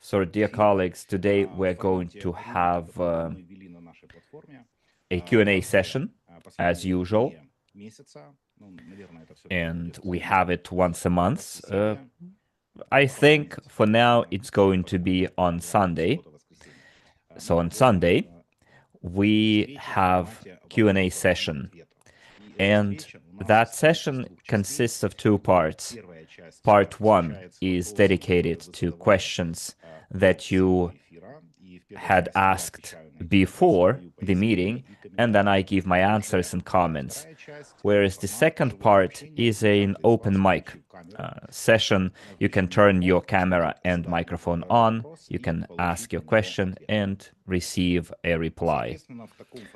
So, dear colleagues, today we're going to have a Q&A session, as usual, and we have it once a month. I think for now it's going to be on Sunday. So on Sunday, we have Q&A session, and that session consists of two parts. Part one is dedicated to questions that you had asked before the meeting, and then I give my answers and comments. Whereas the second part is an open mic session. You can turn your camera and microphone on, you can ask your question and receive a reply.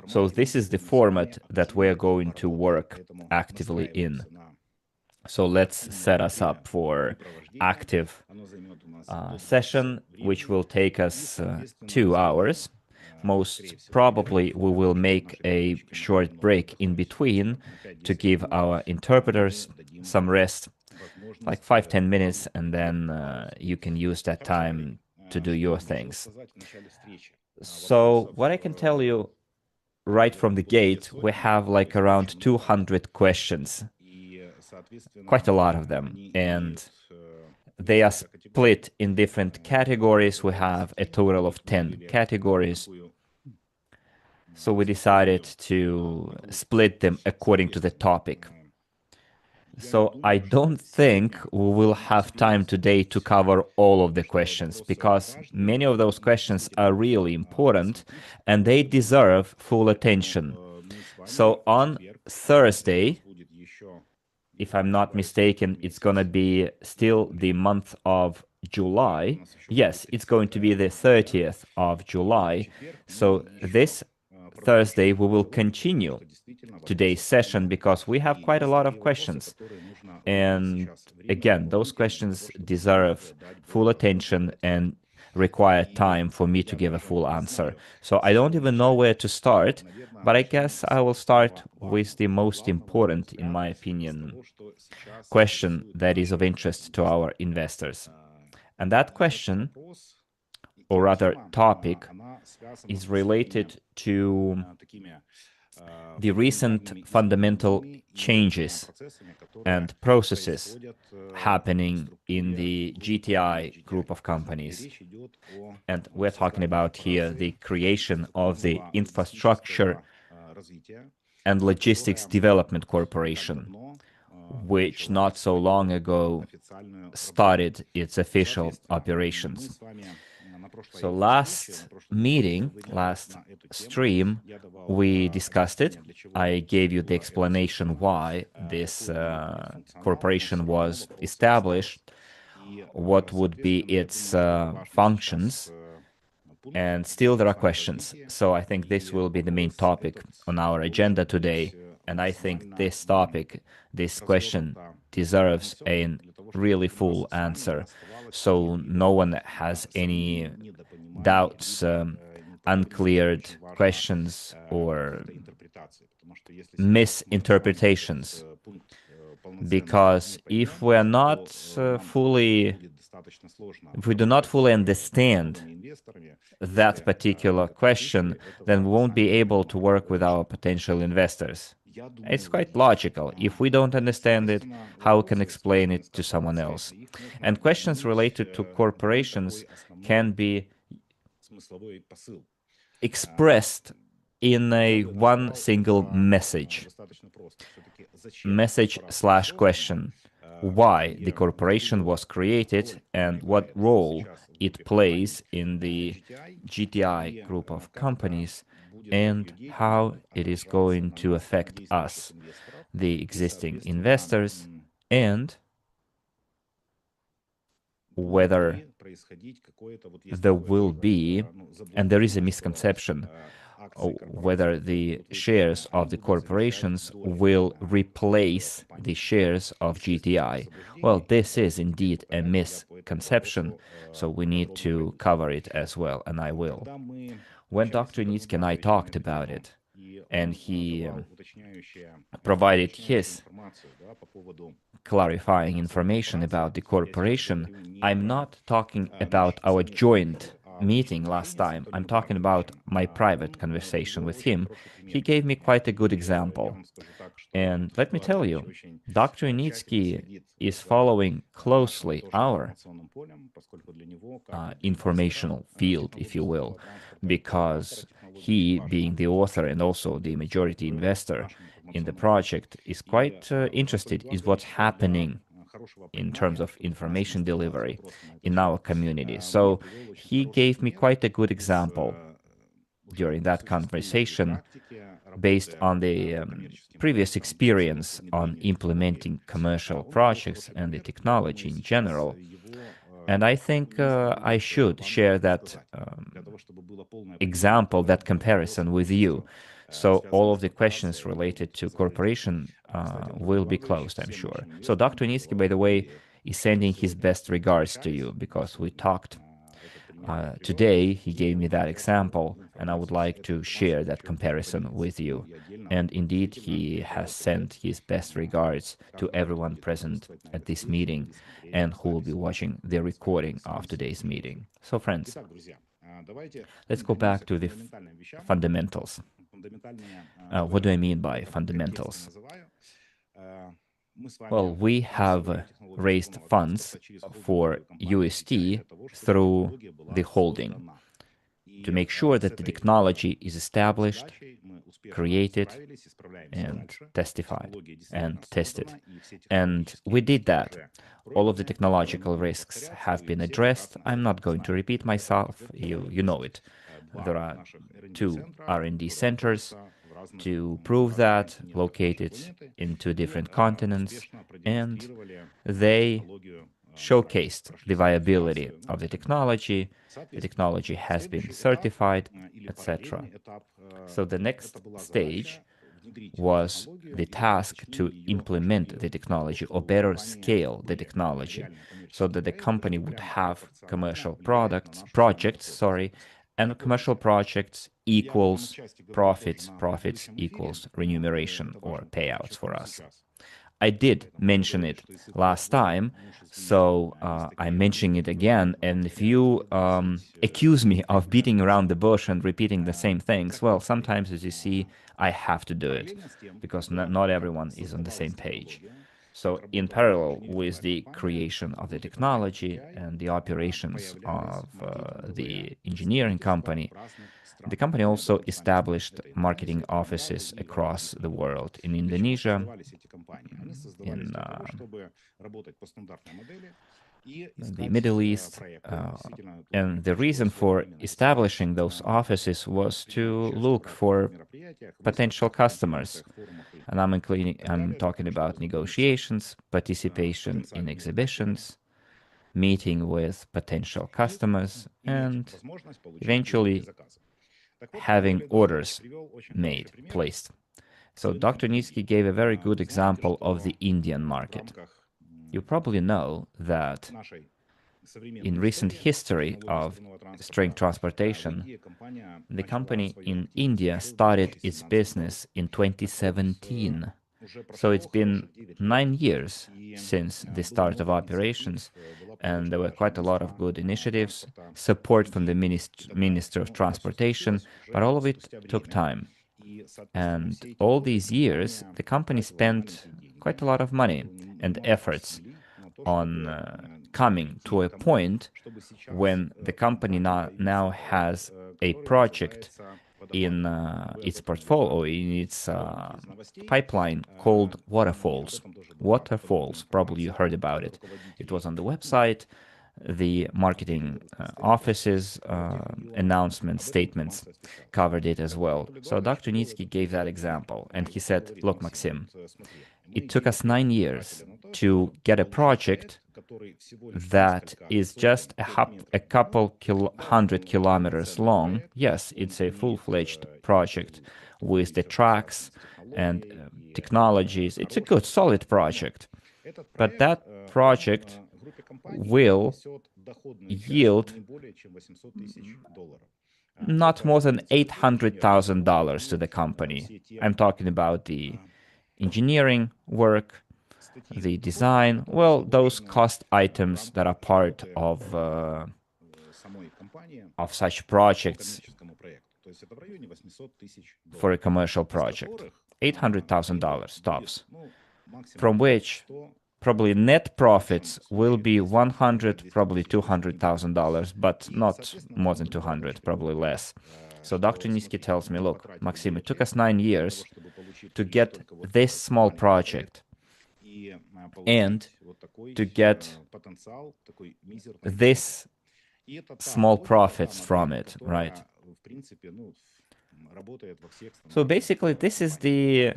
So this is the format that we're going to work actively in. So let's set us up for active session, which will take us 2 hours. Most probably we will make a short break in between to give our interpreters some rest, like 5-10 minutes, and then you can use that time to do your things. So what I can tell you right from the gate, we have like around 200 questions, quite a lot of them, and they are split in different categories. We have a total of 10 categories. So we decided to split them according to the topic. So I don't think we will have time today to cover all of the questions, because many of those questions are really important and they deserve full attention. So on Thursday, if I'm not mistaken, it's going to be still the month of July. Yes, it's going to be the 30th of July. So this Thursday, we will continue today's session because we have quite a lot of questions. And again, those questions deserve full attention and require time for me to give a full answer. So I don't even know where to start, but I guess I will start with the most important, in my opinion, question that is of interest to our investors. And that question, or rather topic, is related to the recent fundamental changes and processes happening in the GTI group of companies. And we're talking about here the creation of the Infrastructure and Logistics Development Corporation, which not so long ago started its official operations. So last meeting, last stream, we discussed it. I gave you the explanation why this corporation was established, what would be its functions, and still there are questions. So I think this will be the main topic on our agenda today. And I think this topic, this question, deserves a really full answer, so no one has any doubts, uncleared questions, or misinterpretations. Because if we do not fully understand that particular question, then we won't be able to work with our potential investors. It's quite logical. If we don't understand it, how we can explain it to someone else? And questions related to corporations can be expressed in one single message / question. Why the corporation was created and what role it plays in the GTI group of companies, and how it is going to affect us, the existing investors, and whether there will be, and there is a misconception, whether the shares of the corporations will replace the shares of GTI. Well, this is indeed a misconception, so we need to cover it as well, and I will. When Dr. Yunitsky and I talked about it, and he provided his clarifying information about the corporation, I'm not talking about our joint meeting last time. I'm talking about my private conversation with him. He gave me quite a good example. And let me tell you, Dr. Yunitsky is following closely our informational field, if you will, because he, being the author and also the majority investor in the project, is quite interested in what's happening in terms of information delivery in our community. So he gave me quite a good example during that conversation based on the previous experience on implementing commercial projects and the technology in general. And I think I should share that example, that comparison with you. So all of the questions related to corporation will be closed, I'm sure. So Dr. Yunitsky, by the way, is sending his best regards to you because we talked today. He gave me that example, and I would like to share that comparison with you. And indeed, he has sent his best regards to everyone present at this meeting and who will be watching the recording of today's meeting. So friends, let's go back to the fundamentals. What do I mean by fundamentals? Well, we have raised funds for UST through the holding to make sure that the technology is established, created, and testified and tested. And we did that. All of the technological risks have been addressed. I'm not going to repeat myself. You know it. There are 2 R&D centers to prove that, located in 2 different continents, and they showcased the viability of the technology. The technology has been certified, etc. So the next stage was the task to implement the technology, or better scale the technology, so that the company would have commercial projects, and commercial projects equals profits, profits equals remuneration or payouts for us. I did mention it last time, so I'm mentioning it again. And if you accuse me of beating around the bush and repeating the same things, well, sometimes, as you see, I have to do it because not everyone is on the same page. So in parallel with the creation of the technology and the operations of the engineering company, the company also established marketing offices across the world, in Indonesia, in the Middle East. And the reason for establishing those offices was to look for potential customers. And I'm talking about negotiations, participation in exhibitions, meeting with potential customers, and eventually having orders placed. So Dr. Yunitsky gave a very good example of the Indian market. You probably know that in recent history of string transportation, the company in India started its business in 2017. So it's been 9 years since the start of operations, and there were quite a lot of good initiatives, support from the Minister of Transportation, but all of it took time. And all these years, the company spent quite a lot of money and efforts on coming to a point when the company now has a project in its portfolio, in its pipeline called Waterfalls. Waterfalls, probably you heard about it. It was on the website. The marketing offices, announcement statements covered it as well. So Dr. Yunitsky gave that example, and he said, look, Maxim, it took us 9 years to get a project that is just a couple hundred kilometers long, yes, it's a full-fledged project with the tracks and technologies. It's a good, solid project. But that project will yield not more than $800,000 to the company. I'm talking about the engineering work, the design, well, those cost items that are part of such projects for a commercial project. $800,000 tops, from which probably net profits will be 100, probably $200,000, but not more than 200, probably less. So Dr. Yunitsky tells me, look, Maxim, it took us 9 years to get this small project and to get this small profits from it, right? So basically, this is the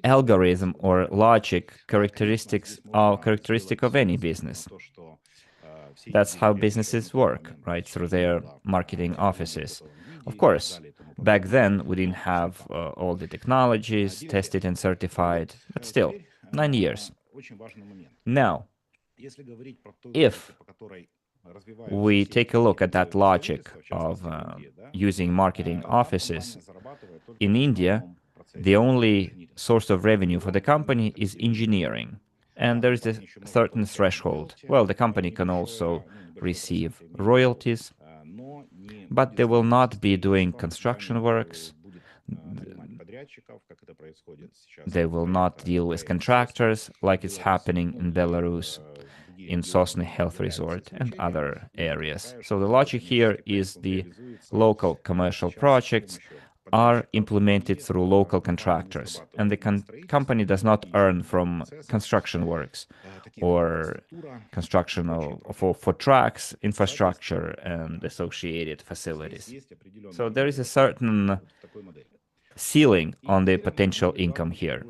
algorithm or logic characteristic of any business. That's how businesses work, right? Through their marketing offices. Of course, back then we didn't have all the technologies tested and certified, but still, 9 years. Now, if we take a look at that logic of using marketing offices, in India, the only source of revenue for the company is engineering. And there is a certain threshold. Well, the company can also receive royalties, but they will not be doing construction works. They will not deal with contractors like it's happening in Belarus, in Sosny Health Resort and other areas. So the logic here is the local commercial projects are implemented through local contractors, and the company does not earn from construction works or construction for tracks, infrastructure, and associated facilities. So there is a certain ceiling on the potential income here.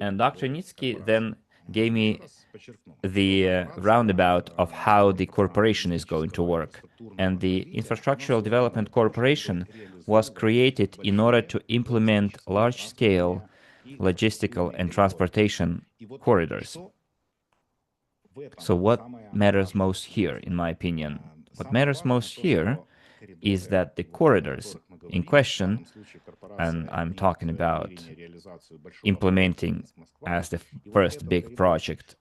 And Dr. Yunitsky then gave me the roundabout of how the corporation is going to work. And the Infrastructural Development Corporation was created in order to implement large-scale logistical and transportation corridors. So what matters most here, in my opinion? What matters most here is that the corridors in question, and I'm talking about implementing as the first big project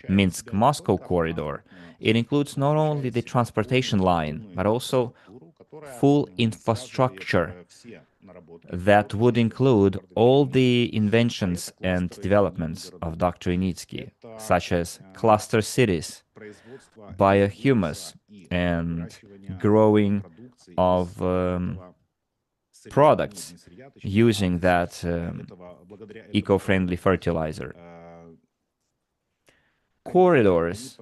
Minsk-Moscow corridor, it includes not only the transportation line, but also full infrastructure that would include all the inventions and developments of Dr. Yunitsky, such as cluster cities, biohumus, and growing of products using that eco-friendly fertilizer. Corridors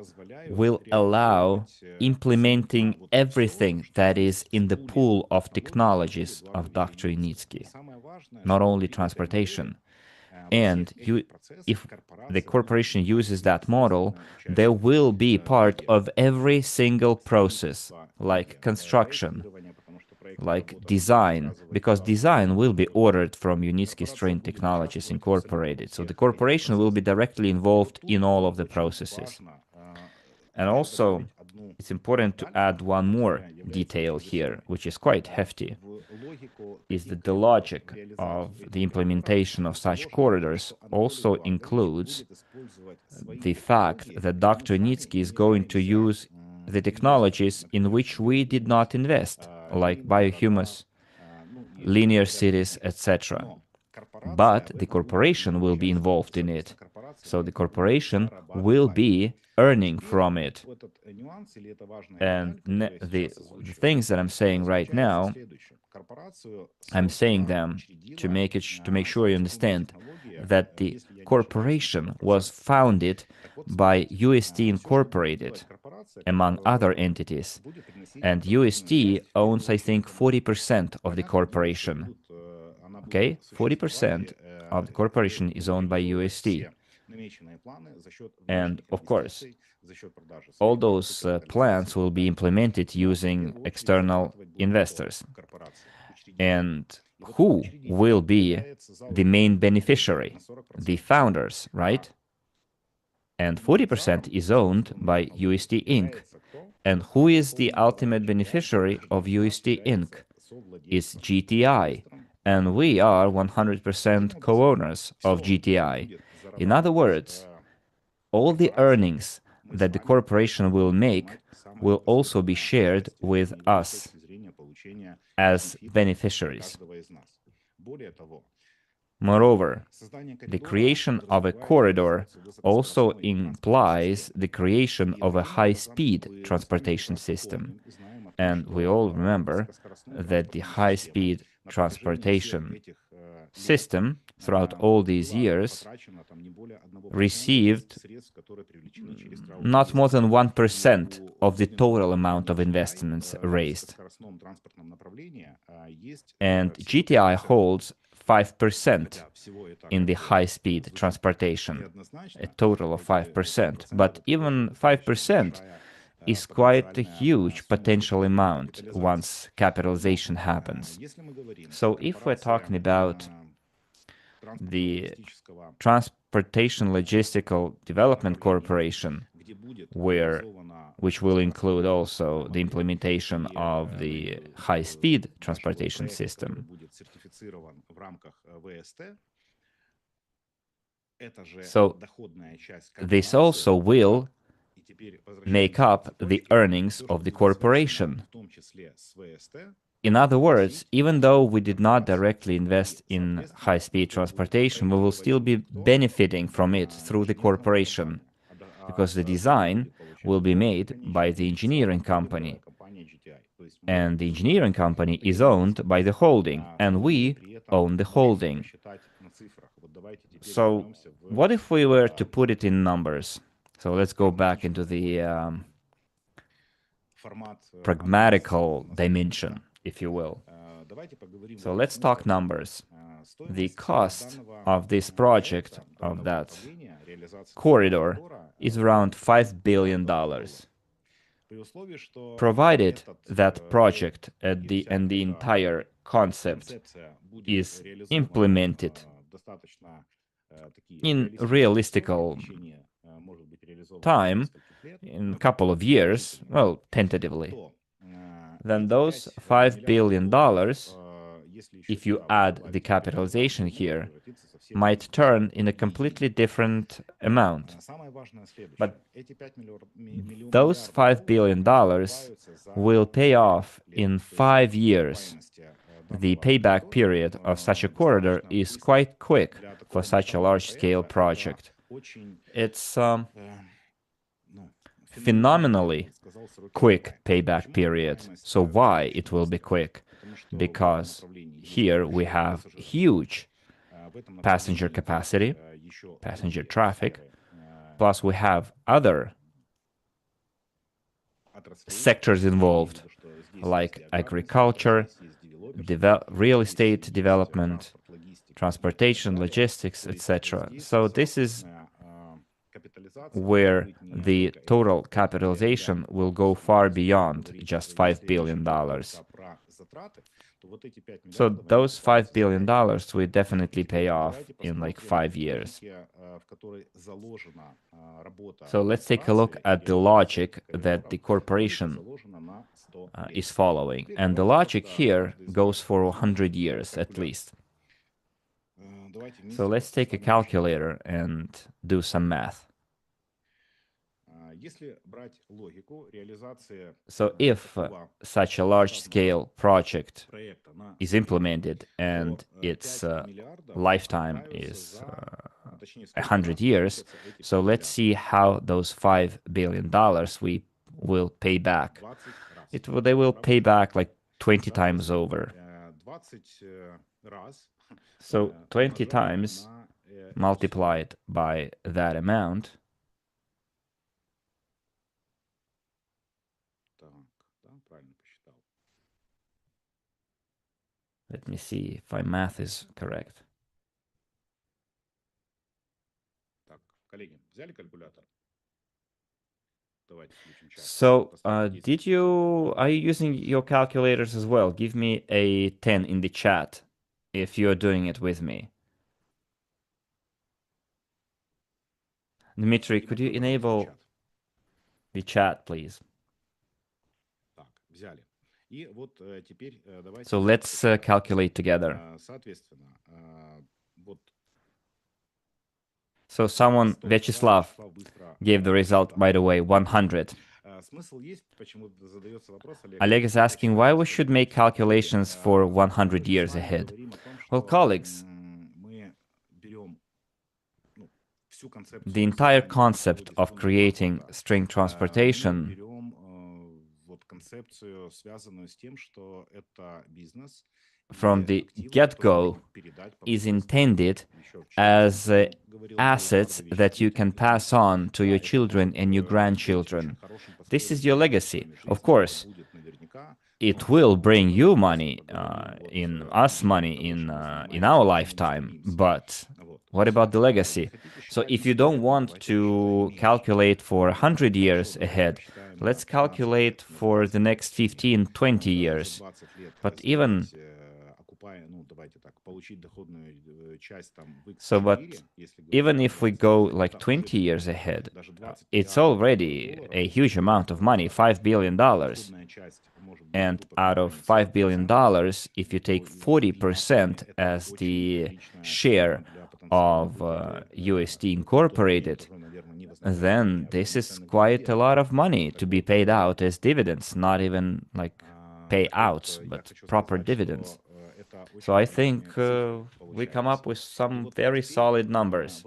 will allow implementing everything that is in the pool of technologies of Dr. Yunitsky, not only transportation. And if the corporation uses that model, there will be part of every single process, like construction, like design, because design will be ordered from Yunitsky Strain Technologies Incorporated. So the corporation will be directly involved in all of the processes. And also, it's important to add one more detail here, which is quite hefty, is that the logic of the implementation of such corridors also includes the fact that Dr. Yunitsky is going to use the technologies in which we did not invest, like biohumus, linear cities, etc. But the corporation will be involved in it. So the corporation will be earning from it. And the things that I'm saying right now, I'm saying them to make sure you understand that the corporation was founded by UST Incorporated, among other entities. And UST owns, I think, 40% of the corporation. Okay, 40% of the corporation is owned by UST. And of course, all those plans will be implemented using external investors. And who will be the main beneficiary? The founders, right? And 40% is owned by UST Inc. And who is the ultimate beneficiary of UST Inc? Is GTI. And we are 100% co-owners of GTI. In other words, all the earnings that the corporation will make will also be shared with us as beneficiaries. Moreover, the creation of a corridor also implies the creation of a high-speed transportation system. And we all remember that the high-speed transportation system throughout all these years received not more than 1% of the total amount of investments raised. And GTI holds 5% in the high-speed transportation, a total of 5%. But even 5% is quite a huge potential amount once capitalization happens. So if we're talking about the Transportation Logistical Development Corporation, which will include also the implementation of the high-speed transportation system. So this also will make up the earnings of the corporation. In other words, even though we did not directly invest in high-speed transportation, we will still be benefiting from it through the corporation, because the design will be made by the engineering company. And the engineering company is owned by the holding, and we own the holding. So what if we were to put it in numbers? So let's go back into the pragmatical dimension, if you will. So let's talk numbers. The cost of this project, of that corridor, is around $5 billion. Provided that project and the entire concept is implemented in realistical time, in a couple of years, well, tentatively, then those $5 billion, if you add the capitalization here, might turn in a completely different amount. But those $5 billion will pay off in 5 years. The payback period of such a corridor is quite quick for such a large-scale project. It's phenomenally quick payback period. So why it will be quick? Because here we have huge passenger capacity, passenger traffic, plus we have other sectors involved, like agriculture, real estate development, transportation, logistics, etc. So this is where the total capitalization will go far beyond just $5 billion. So those $5 billion will definitely pay off in like 5 years. So let's take a look at the logic that the corporation is following. And the logic here goes for 100 years at least. So let's take a calculator and do some math. So if such a large-scale project is implemented and its lifetime is 100 years, so let's see how those $5 billion we will pay back. They will pay back like 20 times over. So 20 times multiplied by that amount. Let me see if my math is correct. So, are you using your calculators as well? Give me a 10 in the chat if you're doing it with me. Dmitry, could you enable the chat, please? So let's calculate together. So someone, Vyacheslav, gave the result, by the way, 100. Oleg is asking why we should make calculations for 100 years ahead. Well, colleagues, the entire concept of creating string transportation from the get-go is intended as assets that you can pass on to your children and your grandchildren. This is your legacy. Of course, it will bring you money, in our lifetime, but what about the legacy? So if you don't want to calculate for 100 years ahead, let's calculate for the next 15, 20 years. But even if we go like 20 years ahead, it's already a huge amount of money, $5 billion. And out of $5 billion, if you take 40% as the share of UST Incorporated, then this is quite a lot of money to be paid out as dividends, not even like payouts, but proper dividends. So I think we come up with some very solid numbers.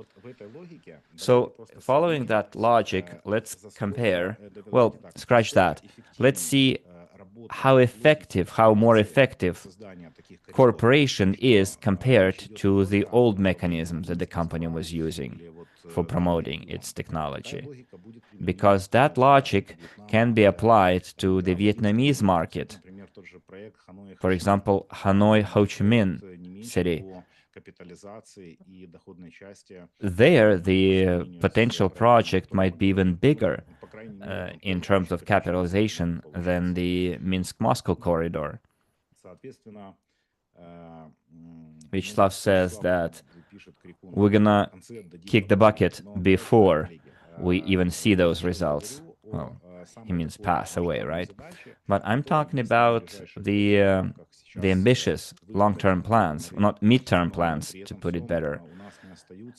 So following that logic, let's compare. Well, scratch that. Let's see how more effective corporation is compared to the old mechanisms that the company was using for promoting its technology. Because that logic can be applied to the Vietnamese market. For example, Hanoi Ho Chi Minh City. There, the potential project might be even bigger in terms of capitalization than the Minsk-Moscow corridor. Vyacheslav says that we're gonna kick the bucket before we even see those results. Well, he means pass away, right? But I'm talking about the ambitious long-term plans, not mid-term plans, to put it better.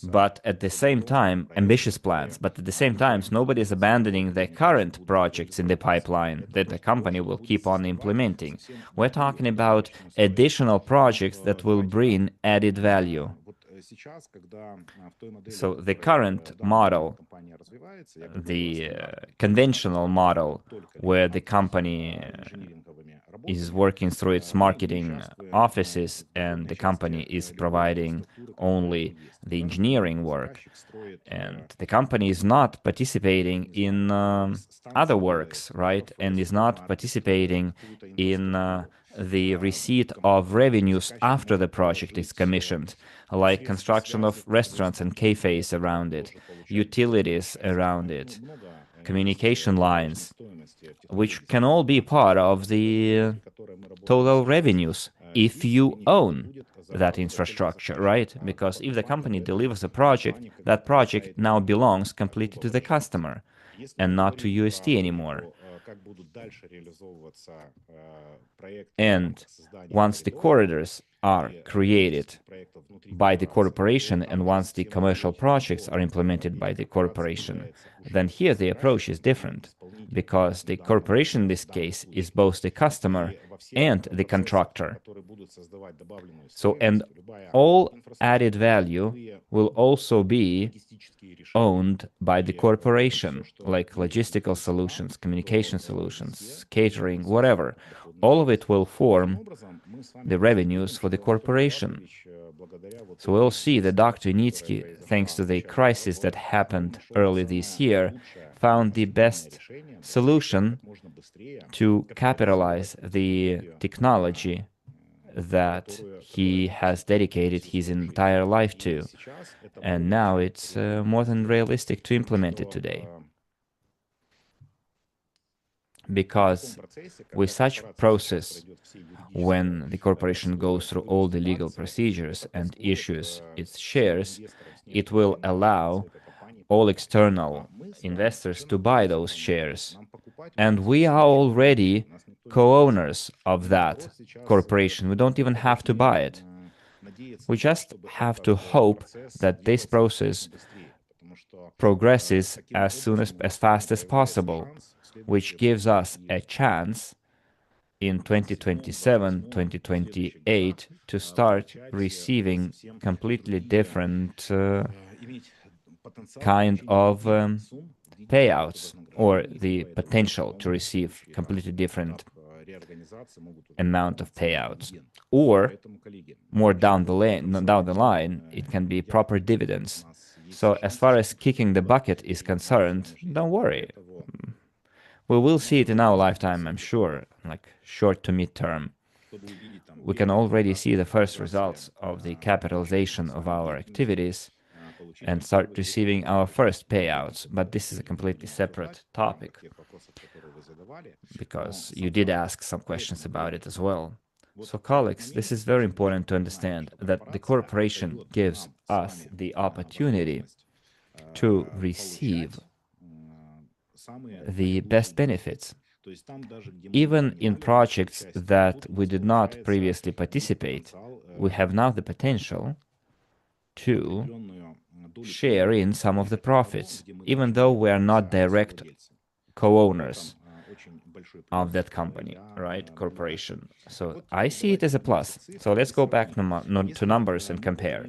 But at the same time, ambitious plans. But at the same time, nobody is abandoning the current projects in the pipeline that the company will keep on implementing. We're talking about additional projects that will bring added value. So the current model, the conventional model, where the company is working through its marketing offices and the company is providing only the engineering work, and the company is not participating in other works, right? And is not participating in the receipt of revenues after the project is commissioned, like construction of restaurants and cafes around it, utilities around it, communication lines, which can all be part of the total revenues if you own that infrastructure, right? Because if the company delivers a project, that project now belongs completely to the customer and not to UST anymore. And once the corridors are created by the corporation and once the commercial projects are implemented by the corporation, then here the approach is different, because the corporation in this case is both the customer and the contractor. So, and all added value will also be owned by the corporation, like logistical solutions, communication solutions, catering, whatever. All of it will form the revenues for the corporation. So we'll see that Dr. Yunitsky, thanks to the crisis that happened early this year, found the best solution to capitalize the technology that he has dedicated his entire life to. And now it's more than realistic to implement it today. Because with such process, when the corporation goes through all the legal procedures and issues its shares, it will allow all external investors to buy those shares. And we are already co-owners of that corporation. We don't even have to buy it. We just have to hope that this process progresses as fast as possible, which gives us a chance in 2027, 2028 to start receiving completely different kind of payouts, or the potential to receive completely different amount of payouts. Or more down the line, it can be proper dividends. So as far as kicking the bucket is concerned, don't worry. We will see it in our lifetime, I'm sure, like short to mid-term. We can already see the first results of the capitalization of our activities and start receiving our first payouts. But this is a completely separate topic, because you did ask some questions about it as well. So colleagues, this is very important to understand, that the corporation gives us the opportunity to receive the best benefits. Even in projects that we did not previously participate, we have now the potential to share in some of the profits, even though we are not direct co-owners of that company, right, corporation. So I see it as a plus. So let's go back to numbers and compare.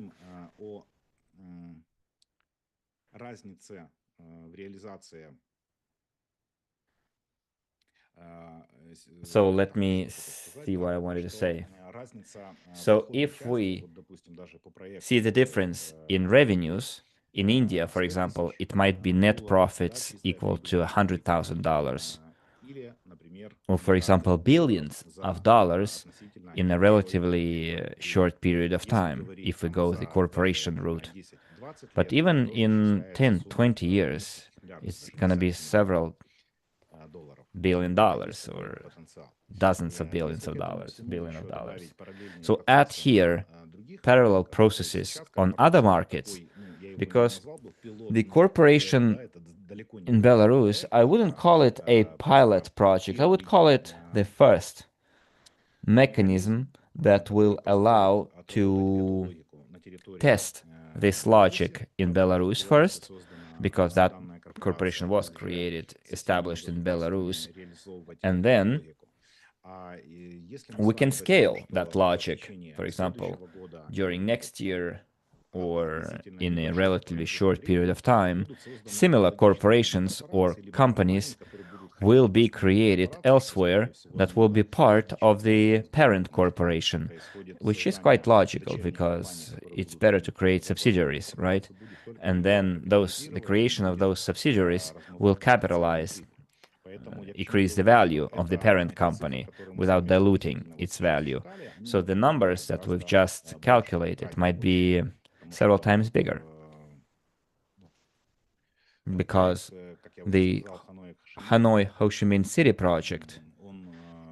So let me see what I wanted to say. So if we see the difference in revenues, in India, for example, it might be net profits equal to $100,000. Or, for example, billions of dollars in a relatively short period of time, if we go the corporation route. But even in 10, 20 years, it's going to be several $billion or dozens of billions of dollars, billion of dollars. So add here parallel processes on other markets, because the corporation in Belarus, I wouldn't call it a pilot project. I would call it the first mechanism that will allow to test this logic in Belarus first, because that corporation was created, established in Belarus, and then we can scale that logic, for example, during next year or in a relatively short period of time. Similar corporations or companies will be created elsewhere that will be part of the parent corporation, which is quite logical, because it's better to create subsidiaries, right? And then the creation of those subsidiaries will capitalize, increase the value of the parent company without diluting its value. So the numbers that we've just calculated might be several times bigger, because the Hanoi Ho Chi Minh City project,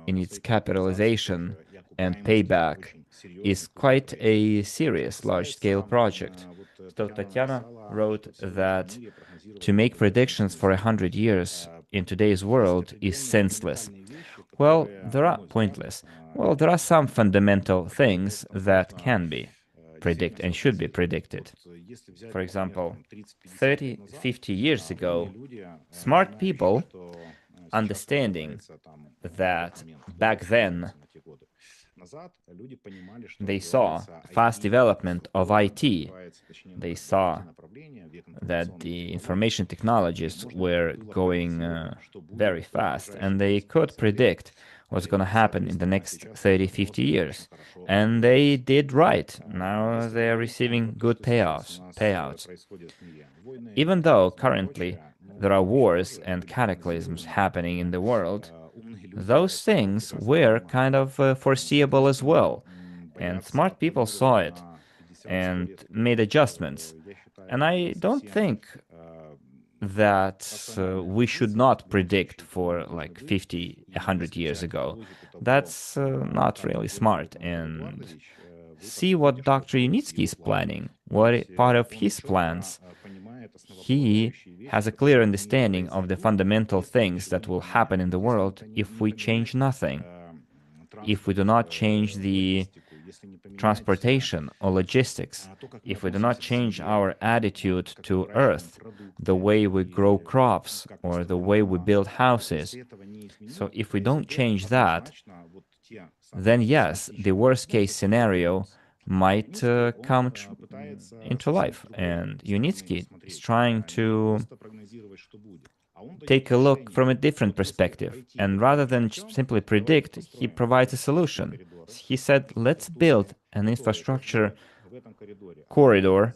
in its capitalization and payback, is quite a serious large-scale project. So Tatiana wrote that to make predictions for 100 years in today's world is senseless. Well, there are pointless. Well, there are some fundamental things that can be predicted and should be predicted. For example, 30, 50 years ago, smart people, understanding that back then they saw fast development of IT. They saw that the information technologies were going very fast, and they could predict what's going to happen in the next 30, 50 years. And they did right. Now they're receiving good payouts. Even though currently there are wars and cataclysms happening in the world, those things were kind of foreseeable as well. And smart people saw it and made adjustments. And I don't think that we should not predict for like 50, 100 years ago. That's not really smart. And see what Dr. Yunitsky is planning. What part of his plans? He has a clear understanding of the fundamental things that will happen in the world if we change nothing. If we do not change the transportation or logistics, if we do not change our attitude to Earth, the way we grow crops or the way we build houses, so if we don't change that, then yes, the worst case scenario might come into life. And Yunitsky is trying to take a look from a different perspective. And rather than simply predict, he provides a solution. He said, let's build an infrastructure corridor,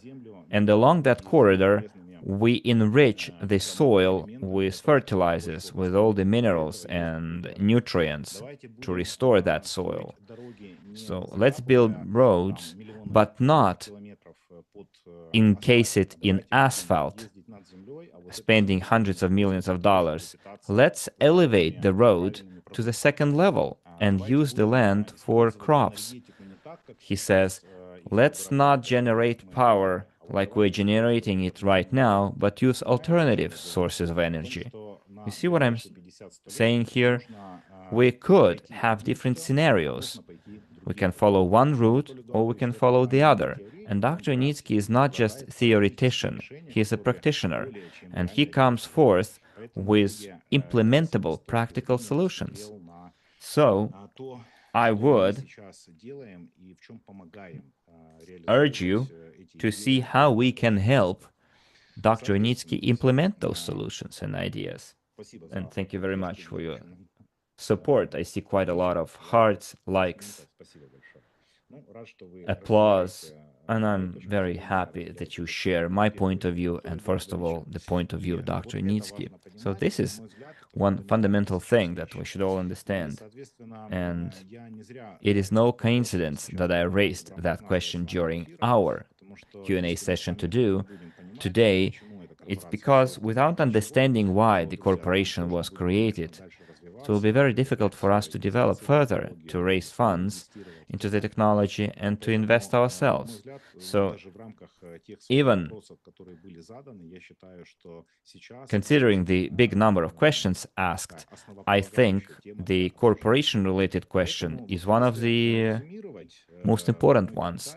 and along that corridor, we enrich the soil with fertilizers, with all the minerals and nutrients to restore that soil. So let's build roads, but not encase it in asphalt, spending hundreds of millions of dollars. Let's elevate the road to the second level and use the land for crops. He says, let's not generate power like we're generating it right now, but use alternative sources of energy. You see what I'm saying here? We could have different scenarios. We can follow one route or we can follow the other. And Dr. Yunitsky is not just a theoretician, he is a practitioner, and he comes forth with implementable practical solutions. So, I would urge you to see how we can help Dr. Unitsky implement those solutions and ideas. And thank you very much for your support. I see quite a lot of hearts, likes, applause, and I'm very happy that you share my point of view and, first of all, the point of view of Dr. Yunitsky. So this is one fundamental thing that we should all understand. And it is no coincidence that I raised that question during our Q&A session today. It's because without understanding why the corporation was created, it will be very difficult for us to develop further, to raise funds into the technology and to invest ourselves. So even considering the big number of questions asked, I think the corporation-related question is one of the most important ones.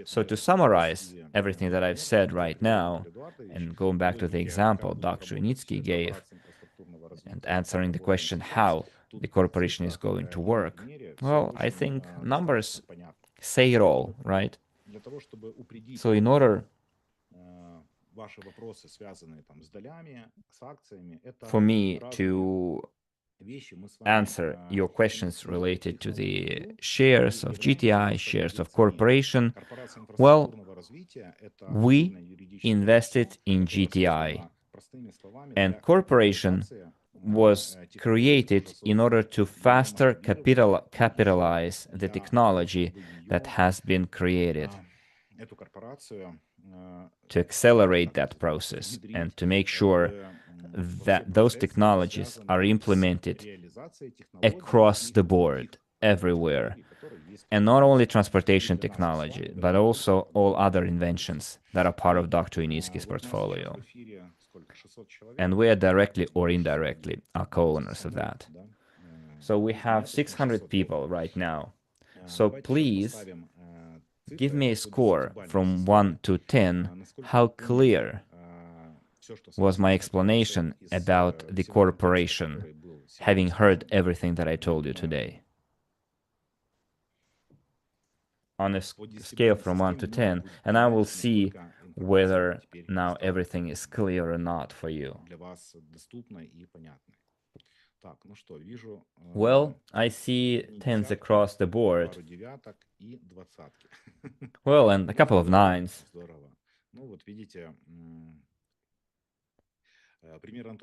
So to summarize everything that I've said right now, and going back to the example Dr. Unitsky gave, and answering the question how the corporation is going to work, well, I think numbers say it all, right? So in order for me to answer your questions related to the shares of GTI, shares of corporation, well, we invested in GTI, and corporation was created in order to faster capitalize the technology that has been created, to accelerate that process and to make sure that those technologies are implemented across the board, everywhere. And not only transportation technology, but also all other inventions that are part of Dr. Yunitsky's portfolio. And we are directly or indirectly are co-owners of that. So we have 600 people right now. So please give me a score from 1 to 10, how clear was my explanation about the corporation, having heard everything that I told you today. On a scale from 1 to 10, and I will see whether now everything is clear or not for you. Well, I see 10s across the board. Well, and a couple of 9s.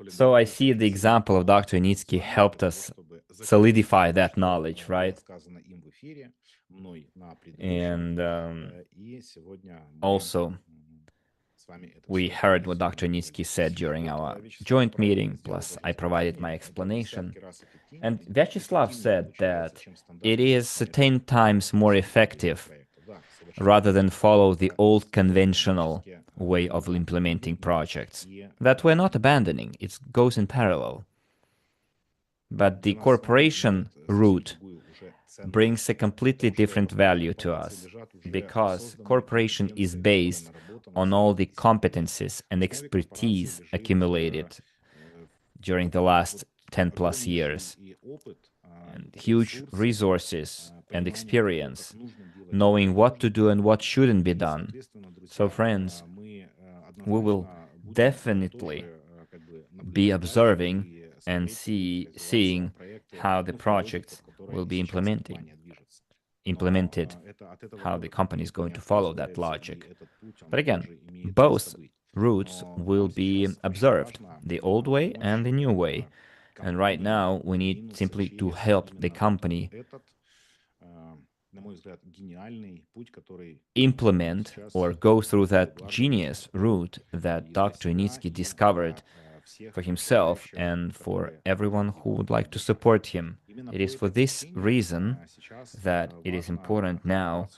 So I see the example of Dr. Yunitsky helped us solidify that knowledge, right? And also, we heard what Dr. Yunitsky said during our joint meeting, plus I provided my explanation. And Vyacheslav said that it is 10 times more effective rather than follow the old conventional way of implementing projects that we're not abandoning. It goes in parallel. But the corporation route brings a completely different value to us because corporation is based on all the competencies and expertise accumulated during the last 10 plus years, and huge resources and experience, knowing what to do and what shouldn't be done. So friends, we will definitely be observing and seeing how the projects will be implemented, how the company is going to follow that logic. But again, both routes will be observed, the old way and the new way. And right now, we need simply to help the company implement or go through that genius route that Dr. Yunitsky discovered for himself and for everyone who would like to support him. It is for this reason that it is important now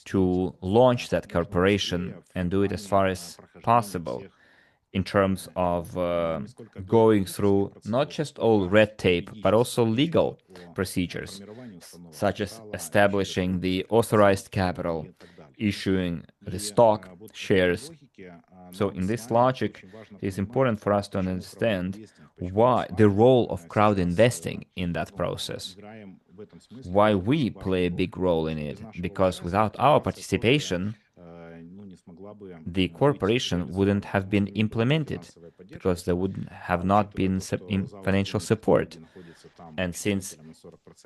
to launch that corporation and do it as far as possible in terms of going through not just all red tape, but also legal procedures, such as establishing the authorized capital, issuing the stock shares. So in this logic, it is important for us to understand why the role of crowd investing in that process, why we play a big role in it, because without our participation, the corporation wouldn't have been implemented because there would have not been financial support. And since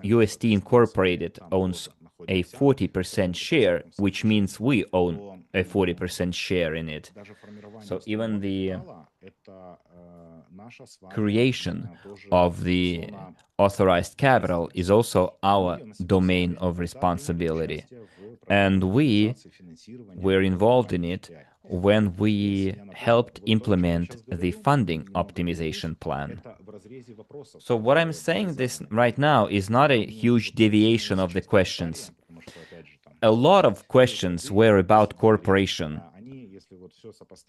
UST Incorporated owns a 40% share, which means we own a 40% share in it. So even the creation of the authorized capital is also our domain of responsibility. And we were involved in it when we helped implement the funding optimization plan. So what I'm saying this right now is not a huge deviation of the questions. A lot of questions were about corporation.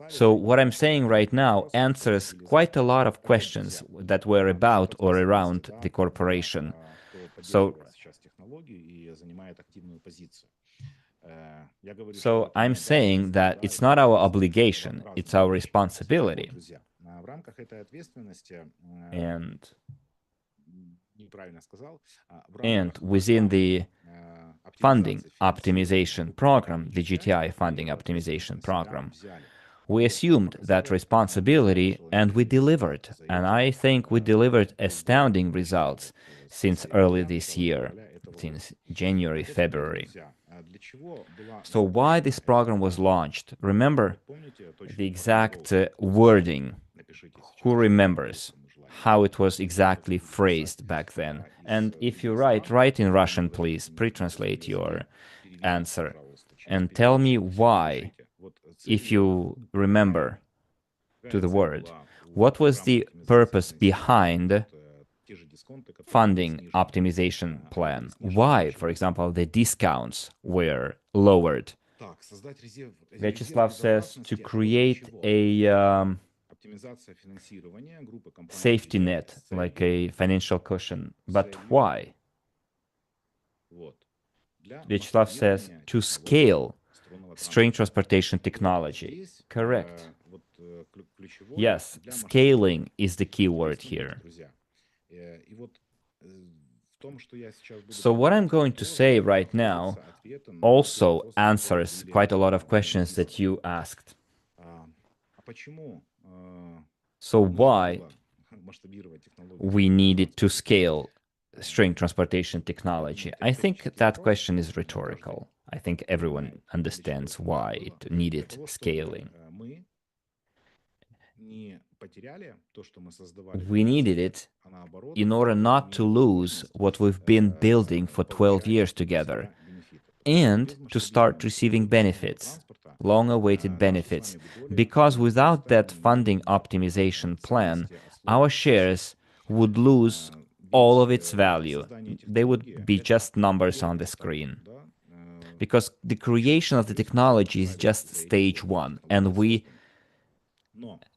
So what I'm saying right now answers quite a lot of questions that were about or around the corporation. So I'm saying that it's not our obligation, it's our responsibility. And within the funding optimization program, the GTI funding optimization program, we assumed that responsibility and we delivered. And I think we delivered astounding results since early this year, since January, February. So why this program was launched? Remember the exact wording. Who remembers how it was exactly phrased back then? And if you write in Russian, please, pre-translate your answer and tell me why, if you remember to the word, what was the purpose behind funding optimization plan? Why, for example, the discounts were lowered? Vyacheslav says to create a safety net, like a financial cushion. But why? Vyacheslav says to scale string transportation technology. Correct. Yes, scaling is the key word here. So what I'm going to say right now also answers quite a lot of questions that you asked. So why we needed to scale string transportation technology? I think that question is rhetorical. I think everyone understands why it needed scaling. We needed it in order not to lose what we've been building for 12 years together, and to start receiving benefits, long-awaited benefits, because without that funding optimization plan, our shares would lose all of its value. They would be just numbers on the screen. Because the creation of the technology is just stage one, and we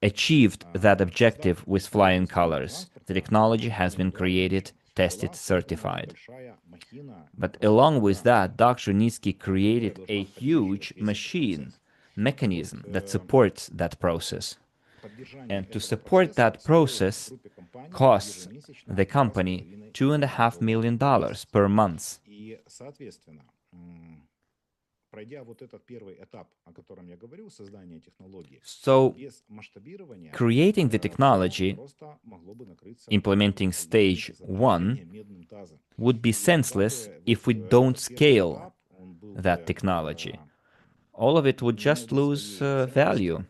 achieved that objective with flying colors. The technology has been created, tested, certified. But along with that, Dr. Yunitsky created a huge mechanism that supports that process. And to support that process costs the company $2.5 million per month. So, creating the technology, implementing stage one, would be senseless if we don't scale that technology. All of it would just lose value.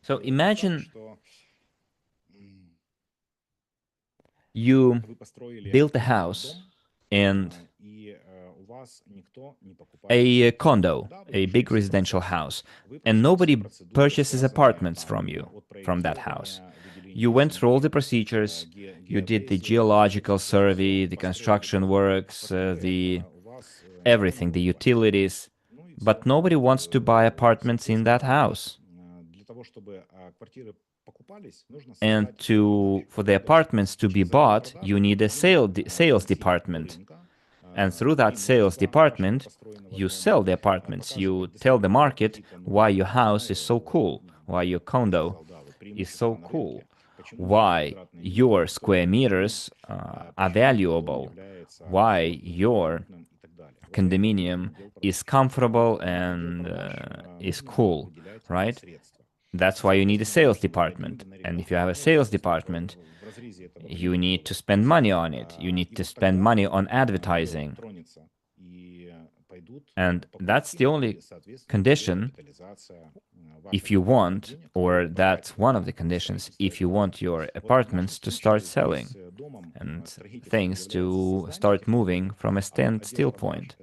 So imagine you built a house and a condo, a big residential house, and nobody purchases apartments from you, from that house. You went through all the procedures, you did the geological survey, the construction works, everything, the utilities, but nobody wants to buy apartments in that house. And for the apartments to be bought, you need a sales department. And through that sales department, you sell the apartments. You tell the market why your house is so cool, why your condo is so cool, why your square meters are valuable, why your condominium is comfortable and is cool, right? That's why you need a sales department. And if you have a sales department, you need to spend money on it. You need to spend money on advertising. And that's the only condition if you want, or that's one of the conditions if you want your apartments to start selling and things to start moving from a standstill point.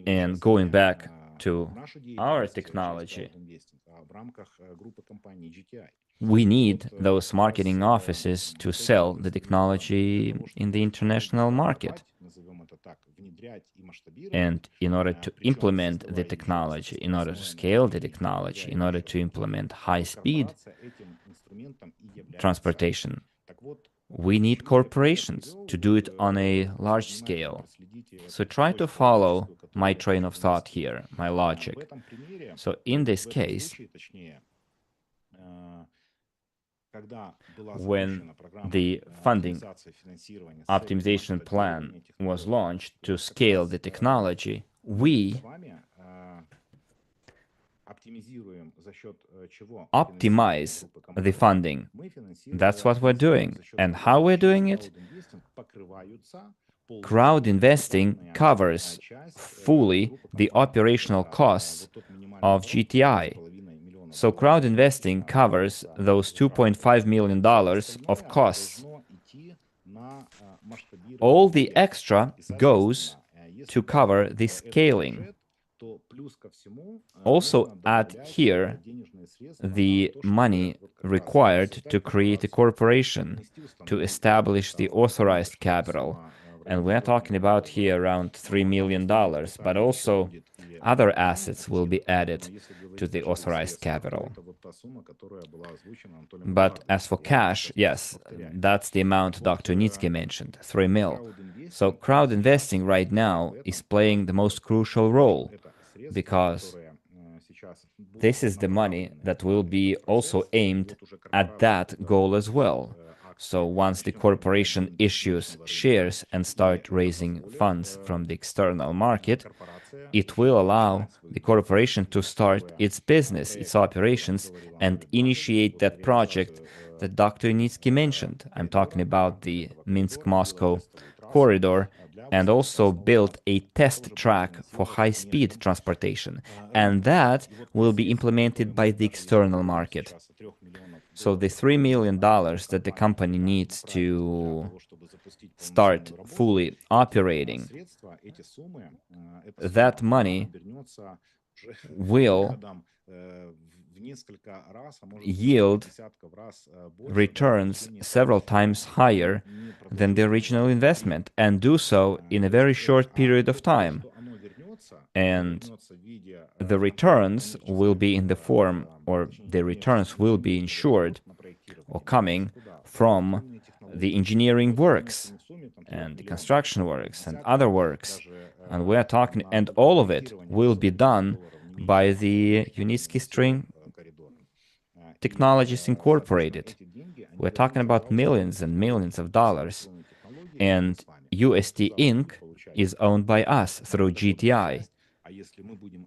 And going back to our technology, we need those marketing offices to sell the technology in the international market. And in order to implement the technology, in order to scale the technology, in order to implement high-speed transportation, we need corporations to do it on a large scale. So try to follow my train of thought here, my logic. So in this case, when the funding optimization plan was launched to scale the technology, we optimize the funding. That's what we're doing. And how we're doing it? Crowd investing covers fully the operational costs of GTI. So crowd investing covers those $2.5 million of costs. All the extra goes to cover the scaling. Also add here the money required to create a corporation, to establish the authorized capital. And we're talking about here around $3 million, but also other assets will be added to the authorized capital. But as for cash, yes, that's the amount Dr. Yunitsky mentioned, 3 mil. So crowd investing right now is playing the most crucial role, because this is the money that will be also aimed at that goal as well. So once the corporation issues shares and start raising funds from the external market, it will allow the corporation to start its business, its operations, and initiate that project that Dr. Yunitsky mentioned. I'm talking about the Minsk-Moscow corridor and also built a test track for high-speed transportation, and that will be implemented by the external market. So the $3 million that the company needs to start fully operating, that money will yield returns several times higher than the original investment, and do so in a very short period of time. And the returns will be in the form, or the returns will be ensured or coming from the engineering works and the construction works and other works. And we are talking, and all of it will be done by the Yunitsky string Technologies Incorporated. We're talking about millions and millions of dollars. And UST Inc. is owned by us through GTI.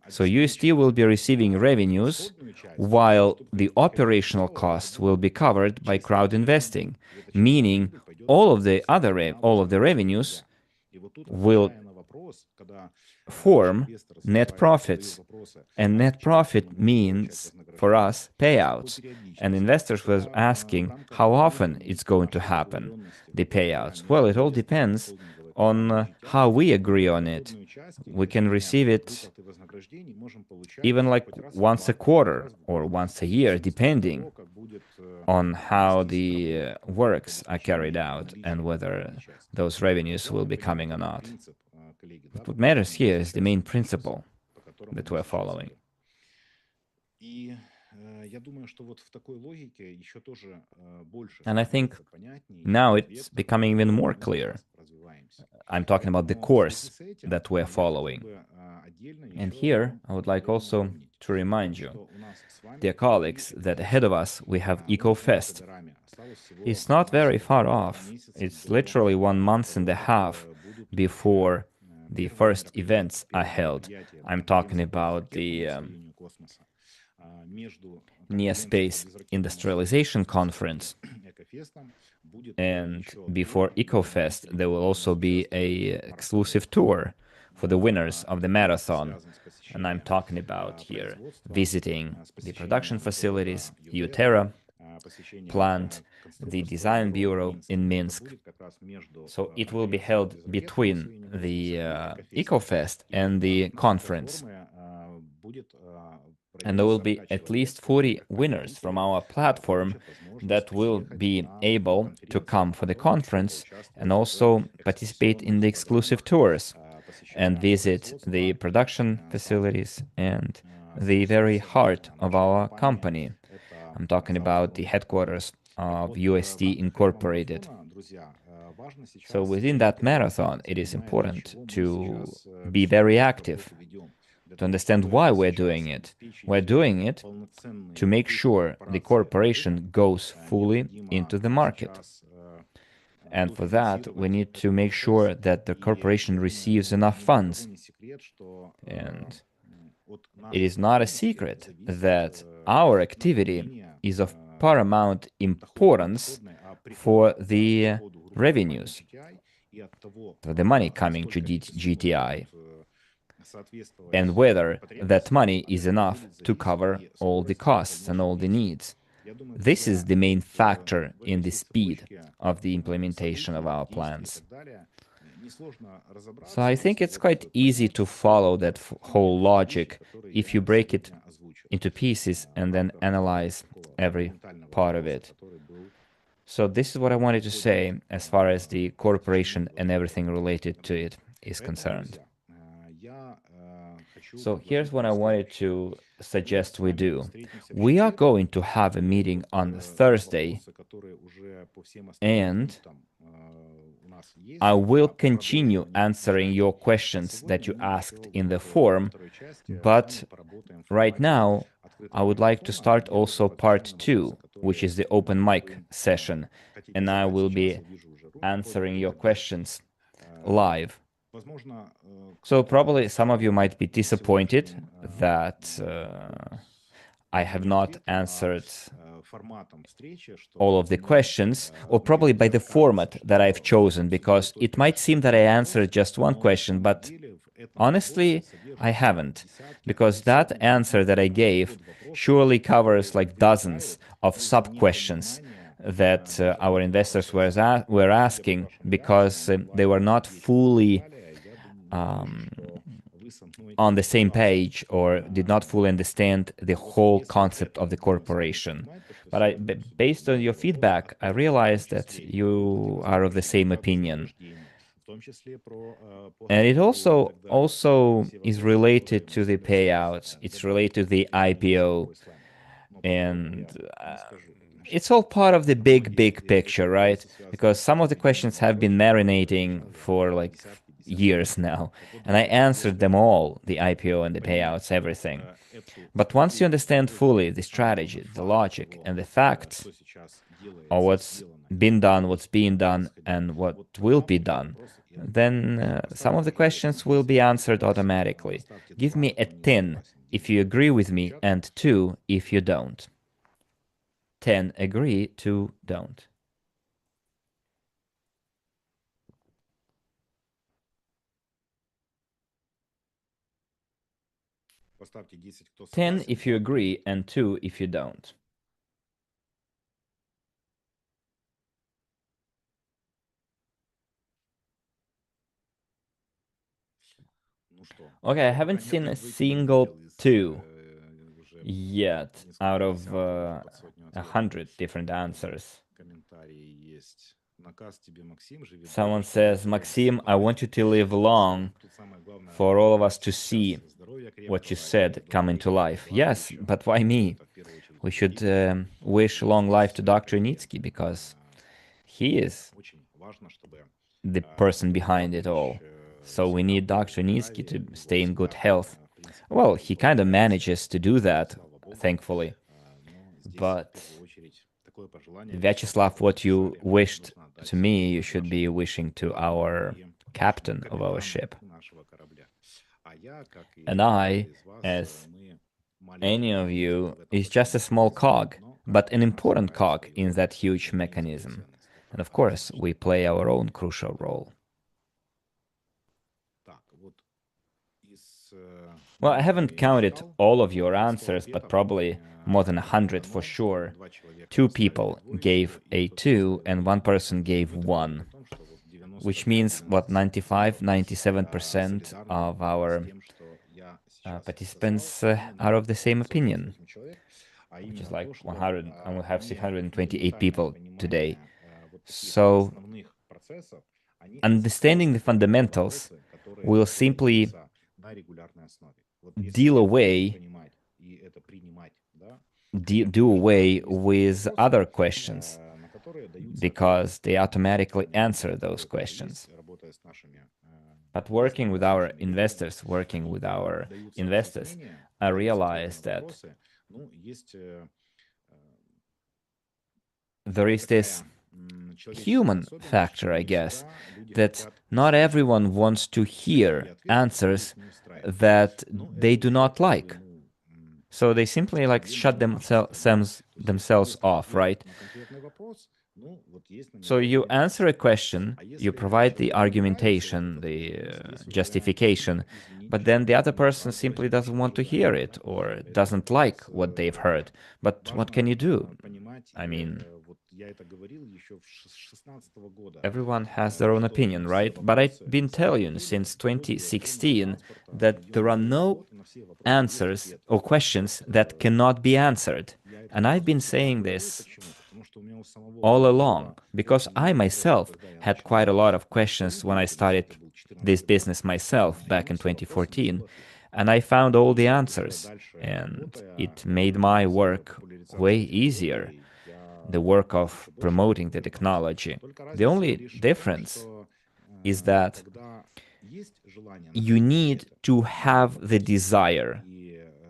So UST will be receiving revenues, while the operational costs will be covered by crowd investing, meaning all of the revenues will form net profits. And net profit means for us payouts. And investors were asking how often it's going to happen, the payouts. Well, it all depends on how we agree on it. We can receive it even like once a quarter or once a year, depending on how the works are carried out and whether those revenues will be coming or not. But what matters here is the main principle that we're following. And I think now it's becoming even more clear. I'm talking about the course that we're following. And here, I would like also to remind you, dear colleagues, that ahead of us we have EcoFest. It's not very far off. It's literally 1.5 months before the first events are held. I'm talking about the Near Space Industrialization Conference. And before EcoFest, there will also be an exclusive tour for the winners of the marathon. And I'm talking about here visiting the production facilities, Uterra plant, the design bureau in Minsk. So it will be held between the EcoFest and the conference. And there will be at least 40 winners from our platform that will be able to come for the conference and also participate in the exclusive tours and visit the production facilities and the very heart of our company. I'm talking about the headquarters of UST Incorporated. So within that marathon, it is important to be very active, to understand why we're doing it. We're doing it to make sure the corporation goes fully into the market. And for that, we need to make sure that the corporation receives enough funds. And it is not a secret that our activity is of paramount importance for the revenues, for the money coming to GTI, and whether that money is enough to cover all the costs and all the needs. This is the main factor in the speed of the implementation of our plans. So I think it's quite easy to follow that whole logic if you break it into pieces and then analyze every part of it. So this is what I wanted to say as far as the corporation and everything related to it is concerned. So here's what I wanted to suggest we do. We are going to have a meeting on Thursday, and I will continue answering your questions that you asked in the forum, but right now I would like to start also part 2, which is the open mic session, and I will be answering your questions live. So probably some of you might be disappointed that I have not answered all of the questions, or probably by the format that I've chosen, because it might seem that I answered just one question, but honestly, I haven't, because that answer that I gave surely covers like dozens of sub-questions that our investors were asking because they were not fully on the same page or did not fully understand the whole concept of the corporation. But based on your feedback, I realized that you are of the same opinion. And it also is related to the payouts. It's related to the IPO, and it's all part of the big picture, right? Because some of the questions have been marinating for like years now, and I answered them all, the IPO and the payouts, everything. But once you understand fully the strategy, the logic, and the facts of what's been done, what's being done, and what will be done, then some of the questions will be answered automatically. Give me a 10 if you agree with me and 2 if you don't. 10 agree, 2 don't. Ten if you agree and 2 if you don't. Okay, I haven't seen a single 2 yet out of 100 different answers. Someone says, Maxim, I want you to live long for all of us to see what you said come into life. Yes, but why me? We should wish long life to Dr. Yunitsky because he is the person behind it all. So we need Dr. Yunitsky to stay in good health. Well, he kind of manages to do that, thankfully. But Vyacheslav, what you wished to me, you should be wishing to our captain of our ship. And I, as any of you, is just a small cog, but an important cog in that huge mechanism. And of course, we play our own crucial role. Well, I haven't counted all of your answers, but probably more than 100 for sure. 2 people gave a 2 and 1 person gave 1, which means what, 95, 97% of our participants are of the same opinion, which is like 100. I will have 628 people today. So understanding the fundamentals will simply do away with other questions because they automatically answer those questions. But working with our investors, I realized that there is this human factor, I guess, that not everyone wants to hear answers that they do not like. So they simply like shut themselves off, right? So you answer a question, you provide the argumentation, the justification, but then the other person simply doesn't want to hear it or doesn't like what they've heard. But what can you do? I mean, everyone has their own opinion, right? But I've been telling you since 2016 that there are no answers or questions that cannot be answered. And I've been saying this all along because I myself had quite a lot of questions when I started this business myself back in 2014. And I found all the answers, and it made my work way easier, the work of promoting the technology. The only difference is that you need to have the desire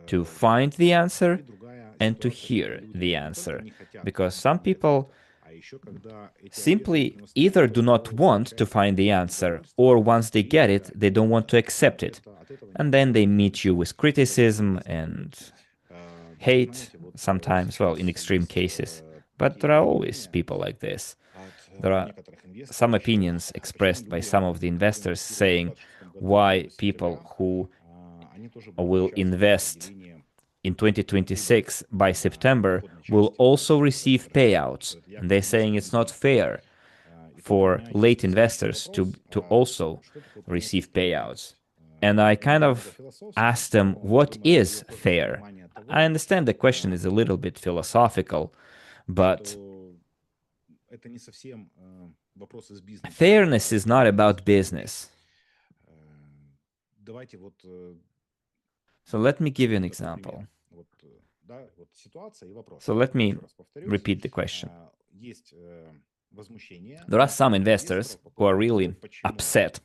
to find the answer and to hear the answer. Because some people simply either do not want to find the answer, or once they get it, they don't want to accept it. And then they meet you with criticism and hate, sometimes, well, in extreme cases. But there are always people like this. There are some opinions expressed by some of the investors saying why people who will invest in 2026 by September will also receive payouts. And they're saying it's not fair for late investors to also receive payouts. And I kind of asked them, what is fair? I understand the question is a little bit philosophical, but fairness is not about business. So let me give you an example. So let me repeat the question. There are some investors who are really upset,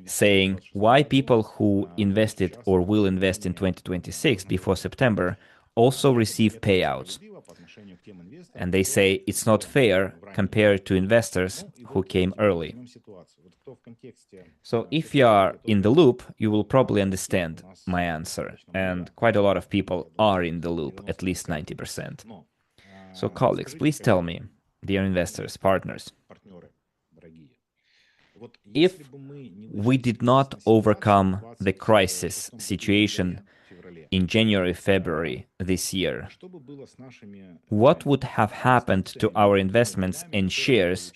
saying why people who invested or will invest in 2026 before September also receive payouts. And they say it's not fair compared to investors who came early. So if you are in the loop, you will probably understand my answer. And quite a lot of people are in the loop, at least 90%. So colleagues, please tell me, dear investors, partners, if we did not overcome the crisis situation in January, February this year, what would have happened to our investments and shares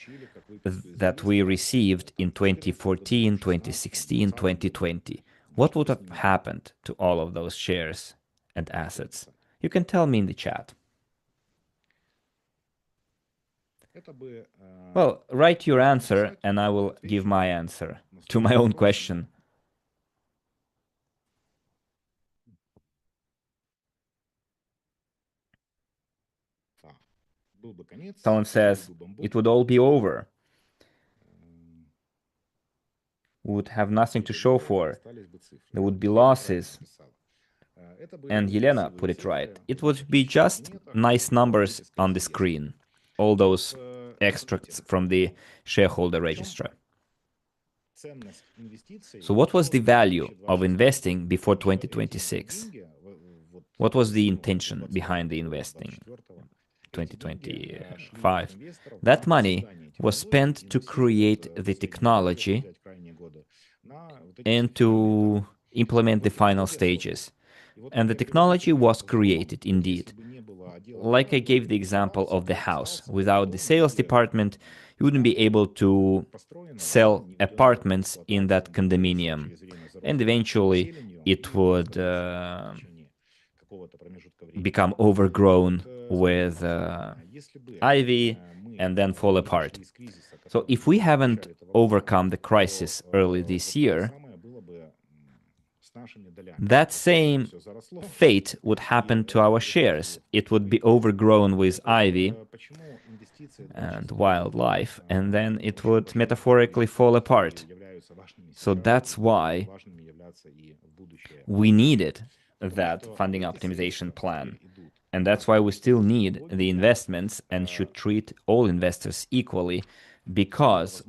that we received in 2014, 2016, 2020? What would have happened to all of those shares and assets? You can tell me in the chat. Well, write your answer and I will give my answer to my own question. Someone says it would all be over. We would have nothing to show for. There would be losses. And Yelena put it right. It would be just nice numbers on the screen. All those extracts from the shareholder register. So what was the value of investing before 2026? What was the intention behind the investing? 2025. That money was spent to create the technology and to implement the final stages. And the technology was created indeed. Like I gave the example of the house. Without the sales department, you wouldn't be able to sell apartments in that condominium. And eventually it would become overgrown with ivy and then fall apart. So if we haven't overcome the crisis early this year, that same fate would happen to our shares. It would be overgrown with ivy and wildlife, and then it would metaphorically fall apart. So that's why we needed that funding optimization plan. And that's why we still need the investments and should treat all investors equally, because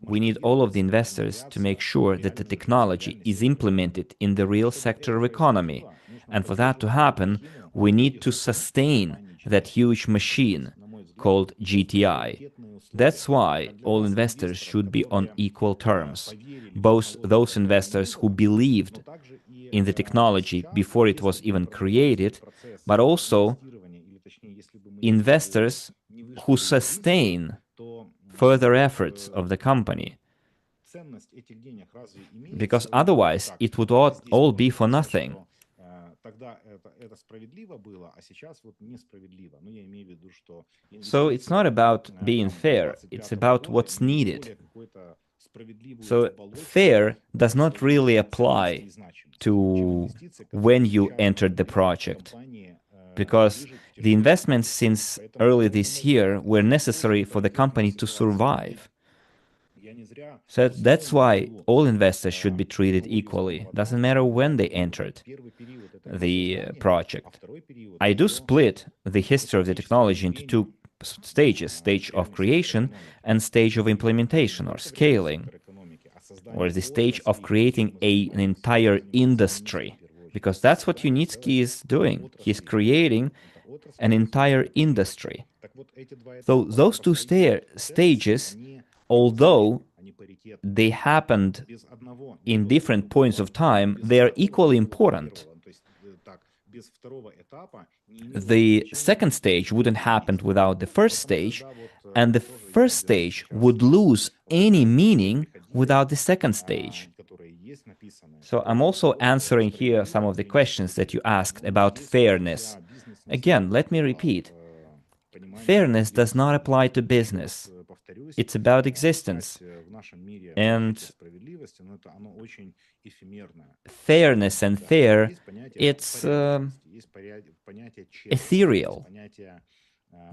we need all of the investors to make sure that the technology is implemented in the real sector of economy. And for that to happen, we need to sustain that huge machine called GTI. That's why all investors should be on equal terms. Both those investors who believed in the technology before it was even created, but also investors who sustain further efforts of the company. Because otherwise it would all be for nothing. So it's not about being fair, it's about what's needed. So fair does not really apply to when you entered the project, because the investments since early this year were necessary for the company to survive. So that's why all investors should be treated equally. Doesn't matter when they entered the project. I do split the history of the technology into two stages: stage of creation and stage of implementation or scaling, or the stage of creating an entire industry. because that's what Yunitsky is doing. He's creating an entire industry. So those two stages, although they happened in different points of time, they are equally important. The second stage wouldn't happen without the first stage, and the first stage would lose any meaning without the second stage. So I'm also answering here some of the questions that you asked about fairness. Again, let me repeat. Fairness does not apply to business. It's about existence. And fairness and fair, it's ethereal.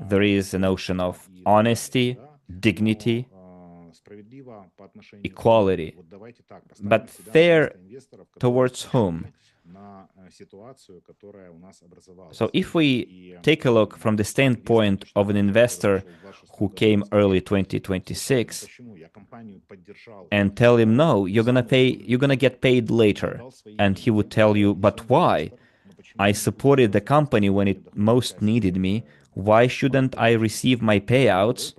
There is a notion of honesty, dignity, equality. But fair towards whom? So if we take a look from the standpoint of an investor who came early 2026 and tell him, no, you're gonna get paid later. And he would tell you, but why? I supported the company when it most needed me. Why shouldn't I receive my payouts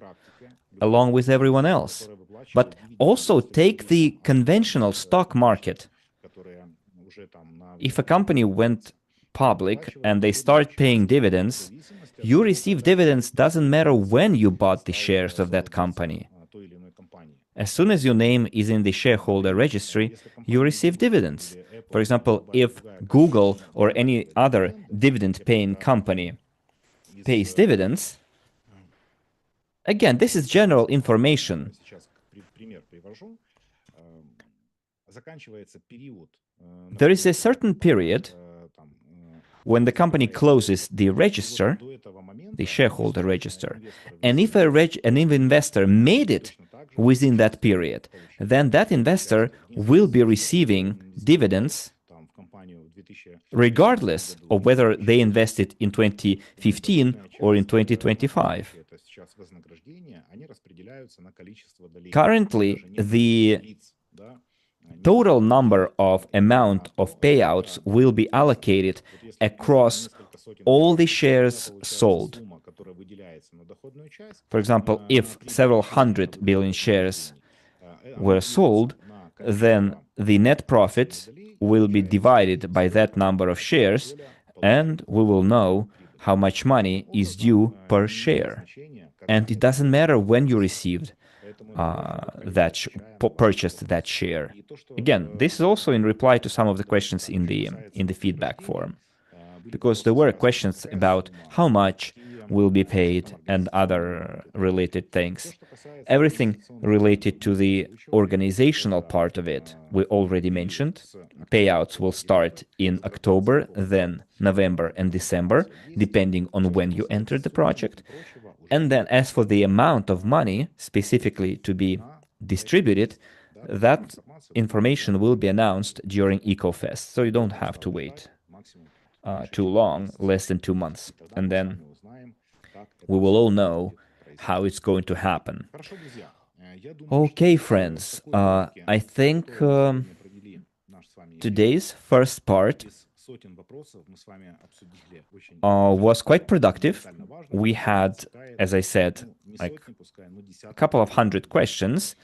along with everyone else? But also take the conventional stock market. If a company went public and they start paying dividends, you receive dividends doesn't matter when you bought the shares of that company. As soon as your name is in the shareholder registry, you receive dividends. For example, if Google or any other dividend-paying company pays dividends, again, this is general information. There is a certain period when the company closes the register, the shareholder register, and if an investor made it within that period, then that investor will be receiving dividends regardless of whether they invested in 2015 or in 2025. Currently, the total number of amount of payouts will be allocated across all the shares sold. For example, if several hundred billion shares were sold, then the net profit will be divided by that number of shares, and we will know how much money is due per share. And it doesn't matter when you received purchased that share. Again, this is also in reply to some of the questions in the feedback forum, because there were questions about how much will be paid and other related things. Everything related to the organizational part of it, we already mentioned. Payouts will start in October, then November and December, depending on when you entered the project. And then as for the amount of money specifically to be distributed, that information will be announced during EcoFest, so you don't have to wait too long, less than 2 months. And then we will all know how it's going to happen. Okay, friends, I think today's first part was quite productive. We had, as I said, like a couple of hundred questions.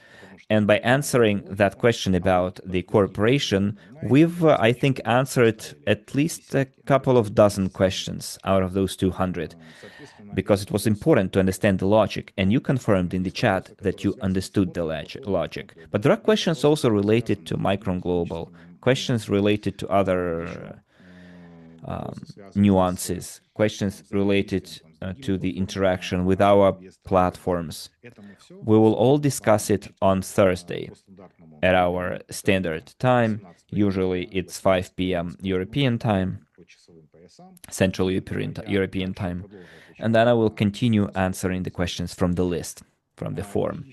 And by answering that question about the corporation, we've, I think, answered at least a couple of dozen questions out of those 200, because it was important to understand the logic. And you confirmed in the chat that you understood the logic. But there are questions also related to Micron Global, questions related to other nuances, questions related to the interaction with our platforms. We will all discuss it on Thursday at our standard time. Usually it's 5 p.m. European time, Central European time. And then I will continue answering the questions from the list, from the forum.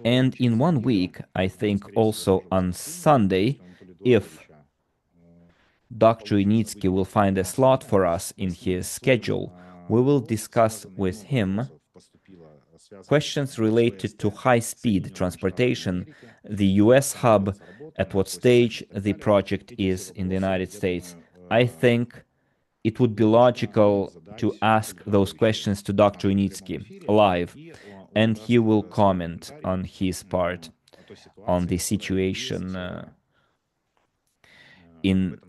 And in 1 week, I think also on Sunday, if Dr. Yunitsky will find a slot for us in his schedule, we will discuss with him questions related to high-speed transportation, the US hub, at what stage the project is in the United States. I think it would be logical to ask those questions to Dr. Yunitsky live, and he will comment on his part on the situation in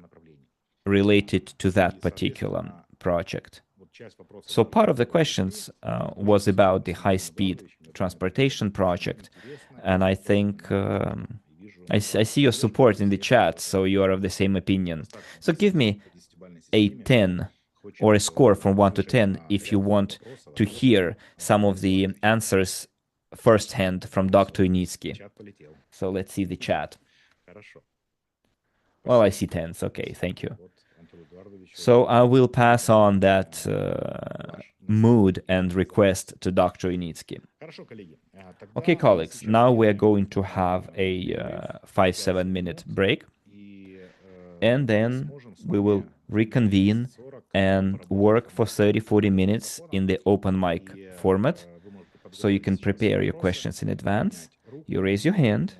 related to that particular project. So part of the questions was about the high-speed transportation project, and I think I see your support in the chat, so you are of the same opinion. So give me a 10 or a score from 1 to 10 if you want to hear some of the answers firsthand from Dr. Yunitsky. So let's see the chat. Well, I see 10s. Okay, thank you. So I will pass on that mood and request to Dr. Yunitsky. Okay, colleagues, now we're going to have a 5-7 minute break, and then we will reconvene and work for 30-40 minutes in the open mic format. So you can prepare your questions in advance. You raise your hand.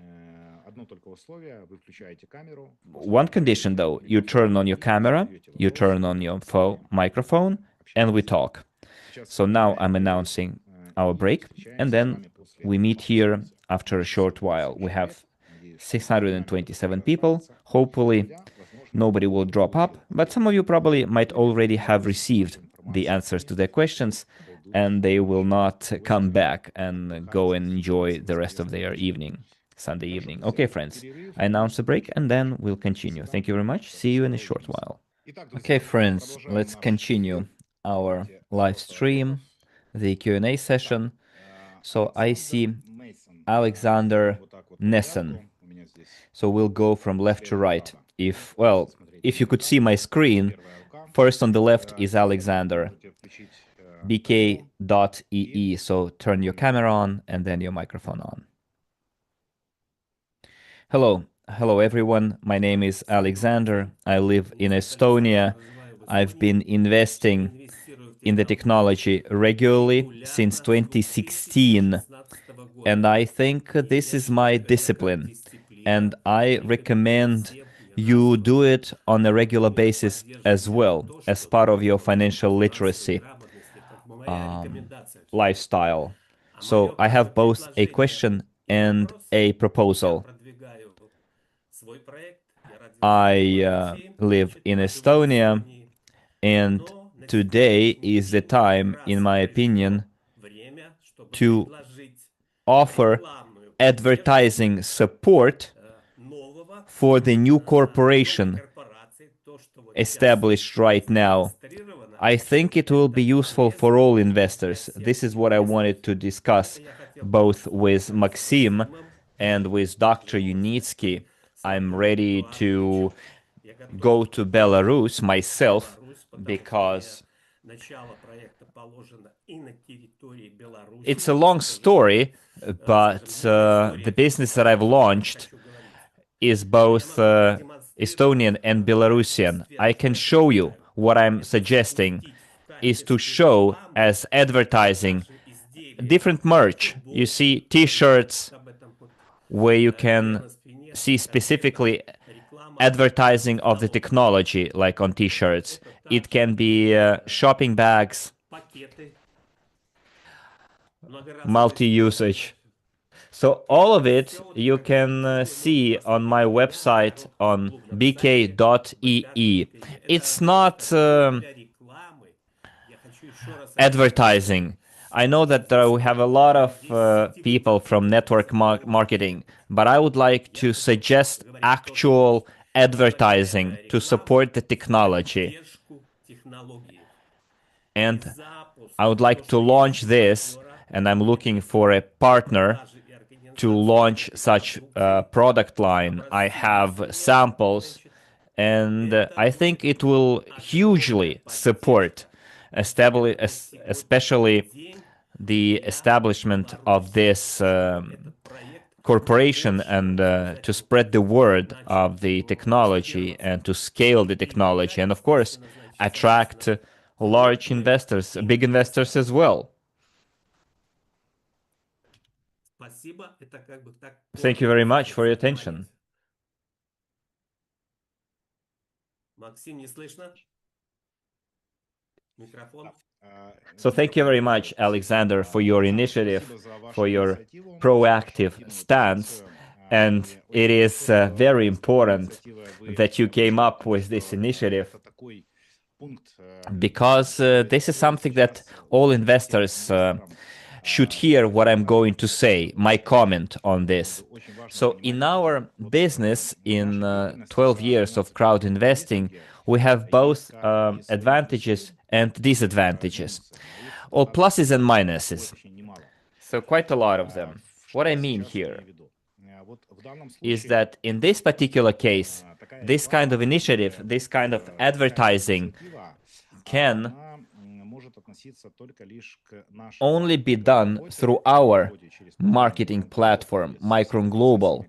One condition though, you turn on your camera, you turn on your microphone, and we talk. So now I'm announcing our break, and then we meet here after a short while. We have 627 people. Hopefully nobody will drop up, but some of you probably might already have received the answers to their questions, and they will not come back and go and enjoy the rest of their evening, Sunday evening. Okay, friends, I announce the break, and then we'll continue. Thank you very much. See you in a short while. Okay, friends, let's continue our live stream, the Q&A session. So I see Alexander Nesson. So we'll go from left to right. If you could see my screen, first on the left is Alexander, bk.ee. So turn your camera on and then your microphone on. Hello everyone. My name is Alexander. I live in Estonia. I've been investing in the technology regularly since 2016. And I think this is my discipline. And I recommend you do it on a regular basis as well, as part of your financial literacy lifestyle. So I have both a question and a proposal. I live in Estonia, and today is the time, in my opinion, to offer advertising support for the new corporation established right now. I think it will be useful for all investors. This is what I wanted to discuss both with Maxim and with Dr. Yunitsky. I'm ready to go to Belarus myself because it's a long story, but the business that I've launched is both Estonian and Belarusian. I can show you what I'm suggesting is to show as advertising different merch. You see t-shirts where you can see specifically advertising of the technology, like on t-shirts. It can be shopping bags, multi-usage. So all of it you can see on my website on bk.ee. It's not advertising. I know that we have a lot of people from network marketing, but I would like to suggest actual advertising to support the technology. And I would like to launch this, and I'm looking for a partner to launch such a product line. I have samples, and I think it will hugely support especially the establishment of this corporation, and to spread the word of the technology and to scale the technology, and of course attract large investors, big investors as well. Thank you very much for your attention. So thank you very much, Alexander, for your initiative, for your proactive stance. And it is very important that you came up with this initiative, because this is something that all investors should hear what I'm going to say, my comment on this. So in our business, in 12 years of crowd investing, we have both advantages and disadvantages, or pluses and minuses. So quite a lot of them. What I mean here is that in this particular case, this kind of initiative, this kind of advertising can only be done through our marketing platform, Micron Global.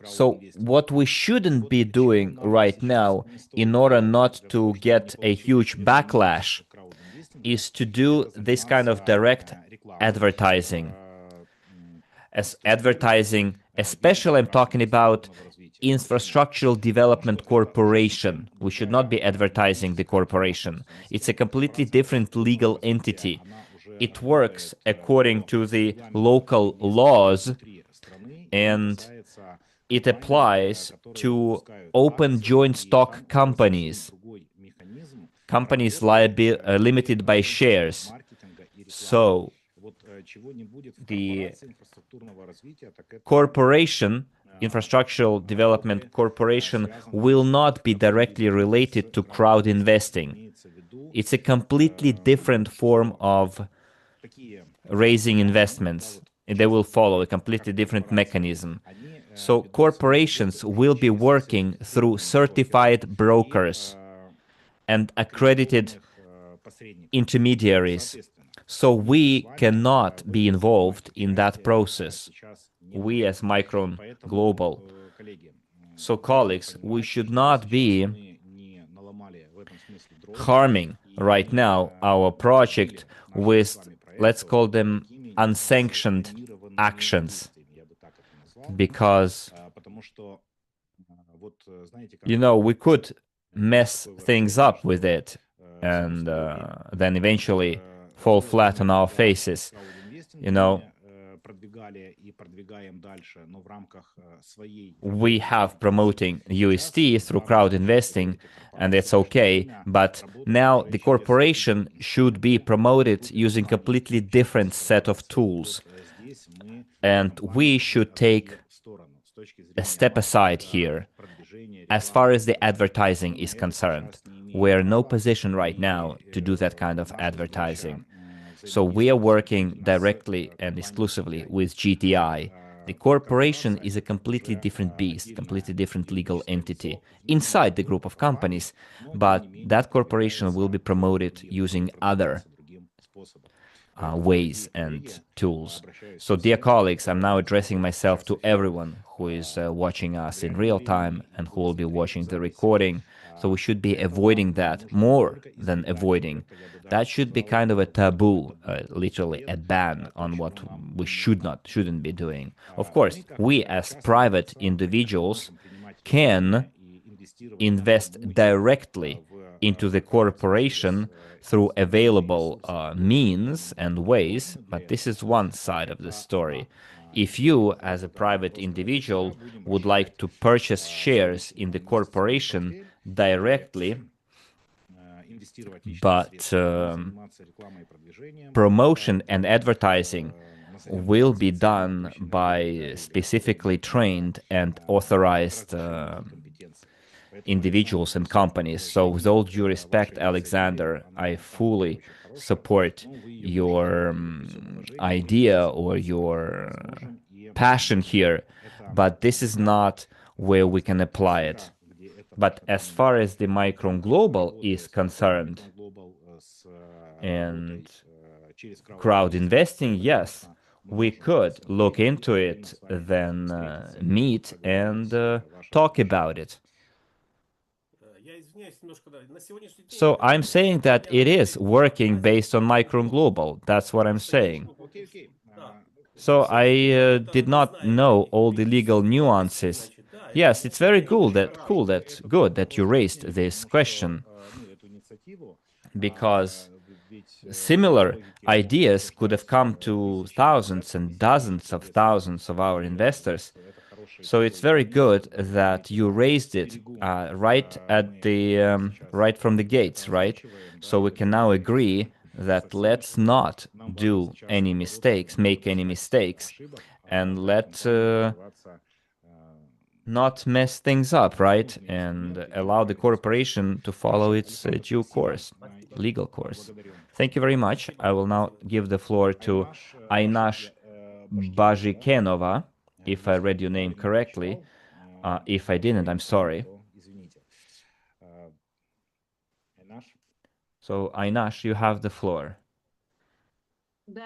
So what we shouldn't be doing right now in order not to get a huge backlash is to do this kind of direct advertising. As advertising, especially I'm talking about Infrastructural Development Corporation. We should not be advertising the corporation. It's a completely different legal entity. It works according to the local laws, and it applies to open joint stock companies, companies limited by shares. So the corporation, Infrastructural Development Corporation, will not be directly related to crowd investing. It's a completely different form of raising investments, and they will follow a completely different mechanism. So corporations will be working through certified brokers and accredited intermediaries. So we cannot be involved in that process, we as Micron Global. So colleagues, we should not be harming right now our project with, let's call them, unsanctioned actions, because, we could mess things up with it and then eventually fall flat on our faces. We have promoting UST through crowd investing, and it's okay, but now the corporation should be promoted using completely different set of tools. And we should take a step aside here. As far as the advertising is concerned, we're in no position right now to do that kind of advertising. So we are working directly and exclusively with GTI. The corporation is a completely different beast, completely different legal entity inside the group of companies, but that corporation will be promoted using other ways and tools. So dear colleagues, I'm now addressing myself to everyone who is watching us in real time and who will be watching the recording. So we should be avoiding that, more than avoiding. That should be kind of a taboo, literally a ban on what we shouldn't be doing. Of course, we as private individuals can invest directly into the corporation through available means and ways, but this is one side of the story. If you, as a private individual, would like to purchase shares in the corporation directly, but promotion and advertising will be done by specifically trained and authorized individuals and companies. So with all due respect, Alexander, I fully support your idea or your passion here, but this is not where we can apply it. But as far as the Micron Global is concerned and crowd investing, yes, we could look into it, then meet and talk about it. So I'm saying that it is working based on Micron Global. That's what I'm saying. So I did not know all the legal nuances. Yes, it's very good that you raised this question, because similar ideas could have come to thousands and dozens of thousands of our investors. So it's very good that you raised it right from the gates, right? So we can now agree that let's not do any mistakes, make any mistakes, and let not mess things up, right? And allow the corporation to follow its due course, legal course. Thank you very much. I will now give the floor to Aynash Bajikenova, if I read your name correctly. If I didn't, I'm sorry. So Aynash, you have the floor.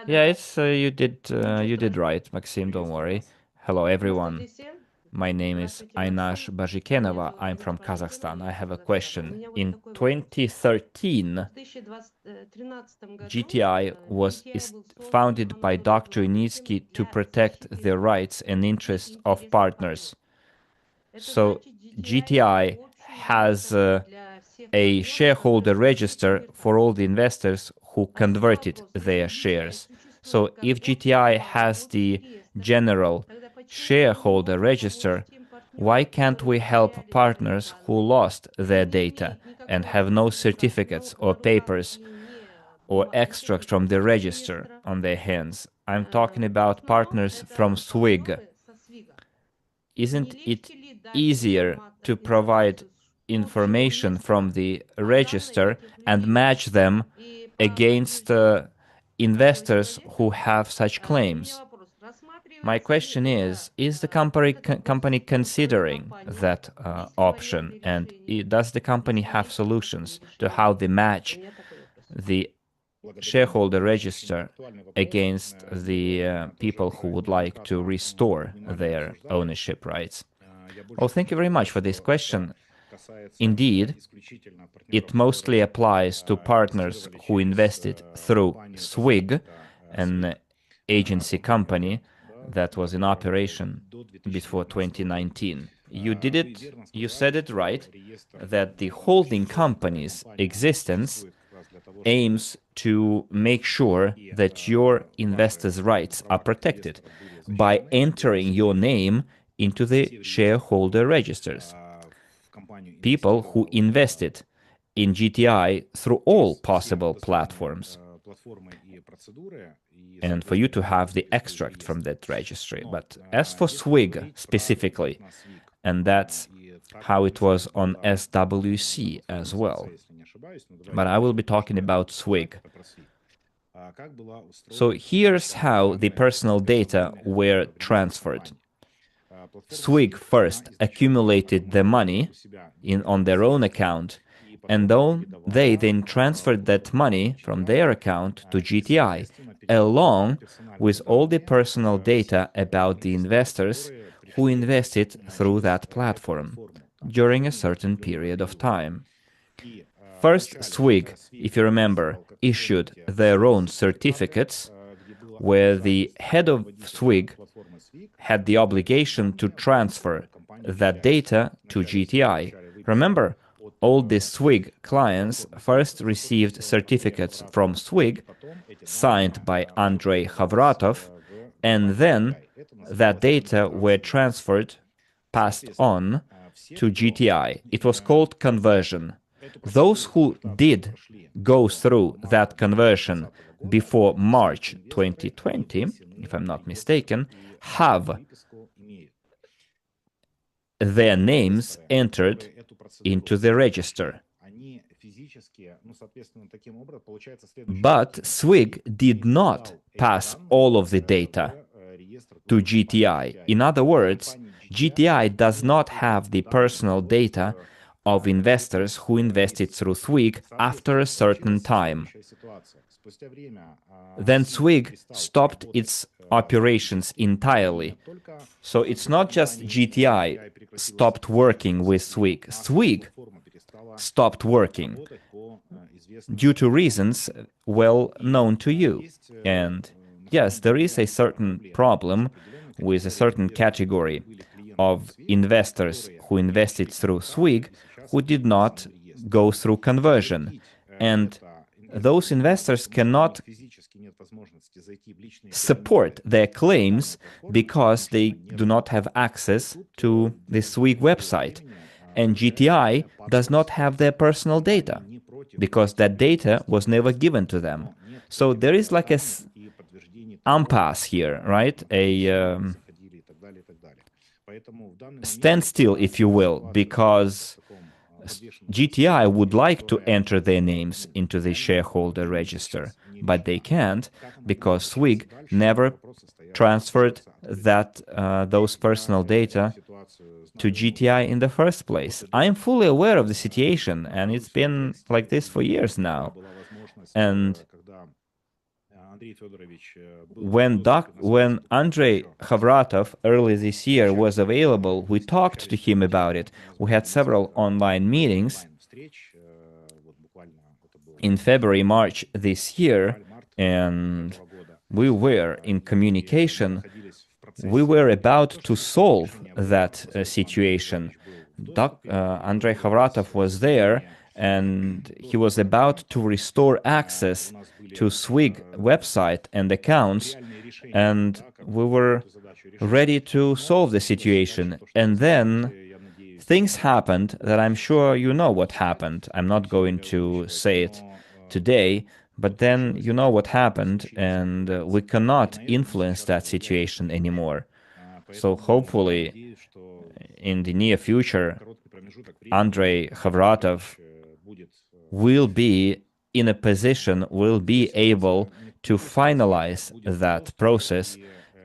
Yeah, it's you did right, Maxim. Don't worry. Hello, everyone. My name is Aynash Bajikenova. I'm from Kazakhstan. I have a question. In 2013, GTI was founded by Dr. Yunitsky to protect the rights and interests of partners. So GTI has a shareholder register for all the investors who converted their shares. So if GTI has the general shareholder register, why can't we help partners who lost their data and have no certificates or papers or extracts from the register on their hands? I'm talking about partners from SWIG. Isn't it easier to provide information from the register and match them against investors who have such claims? My question is the company considering that option, and does the company have solutions to how they match the shareholder register against the people who would like to restore their ownership rights? Well, thank you very much for this question. Indeed, it mostly applies to partners who invested through SWIG, an agency company that was in operation before 2019. You said it right, that the holding company's existence aims to make sure that your investors' rights are protected by entering your name into the shareholder registers. People who invested in GTI through all possible platforms, and for you to have the extract from that registry. But as for SWIG specifically, and that's how it was on SWC as well. But I will be talking about SWIG. So here's how the personal data were transferred. SWIG first accumulated the money on their own account, and they then transferred that money from their account to GTI, along with all the personal data about the investors who invested through that platform during a certain period of time. First, SWIG, if you remember, issued their own certificates where the head of SWIG had the obligation to transfer that data to GTI. Remember, all the SWIG clients first received certificates from SWIG signed by Andrei Khavratov, and then that data were transferred, passed on to GTI. It was called conversion. Those who did go through that conversion before March 2020, if I'm not mistaken, have their names entered into the register. But SWIG did not pass all of the data to GTI. In other words, GTI does not have the personal data of investors who invested through SWIG after a certain time. Then SWIG stopped its operations entirely. So it's not just GTI stopped working with SWIG. SWIG stopped working due to reasons well known to you. And yes, there is a certain problem with a certain category of investors who invested through Swig who did not go through conversion. And those investors cannot support their claims because they do not have access to the Swig website. And GTI does not have their personal data because that data was never given to them. So there is like a impasse here, right? A standstill, if you will, because GTI would like to enter their names into the shareholder register, but they can't because Swig never transferred those personal data to GTI in the first place. I am fully aware of the situation, and it's been like this for years now. And when Andrei Khavratov early this year was available, we talked to him about it. We had several online meetings in February, March this year, and we were in communication. We were about to solve that situation. Andrei Khavratov was there, and he was about to restore access to Swig website and accounts, and we were ready to solve the situation. And then things happened that I'm sure you know what happened. I'm not going to say it today, but then you know what happened, and we cannot influence that situation anymore. So hopefully, in the near future, Andrei Khavratov will be in a position, will be able to finalize that process,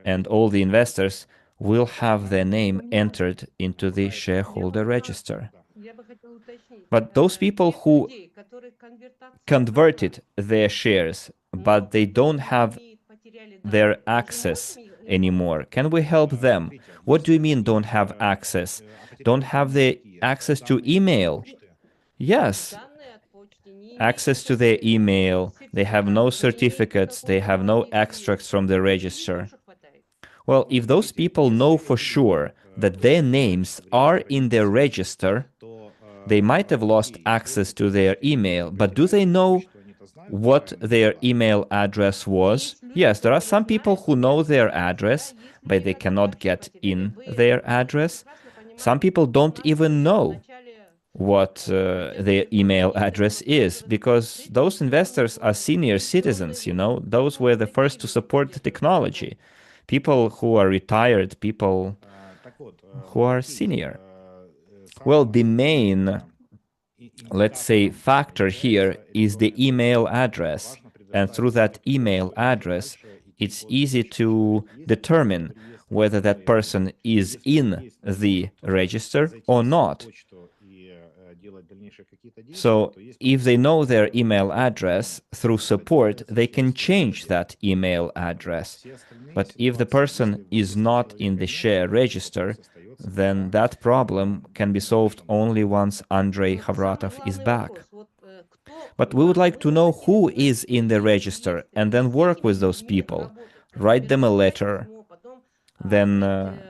and all the investors will have their name entered into the shareholder register. But those people who converted their shares, but they don't have their access anymore, can we help them? What do you mean don't have access? Don't have the access to email? Yes, access to their email. They have no certificates. They have no extracts from the register. Well, if those people know for sure that their names are in their register, they might have lost access to their email, but do they know what their email address was? Yes, there are some people who know their address, but they cannot get in their address. Some people don't even know what their email address is, because those investors are senior citizens, those were the first to support the technology. People who are retired, people who are senior. Well, the main, let's say, factor here is the email address. And through that email address, it's easy to determine whether that person is in the register or not. So if they know their email address, through support, they can change that email address. But if the person is not in the share register, then that problem can be solved only once Andrei Khavratov is back. But we would like to know who is in the register and then work with those people, write them a letter, then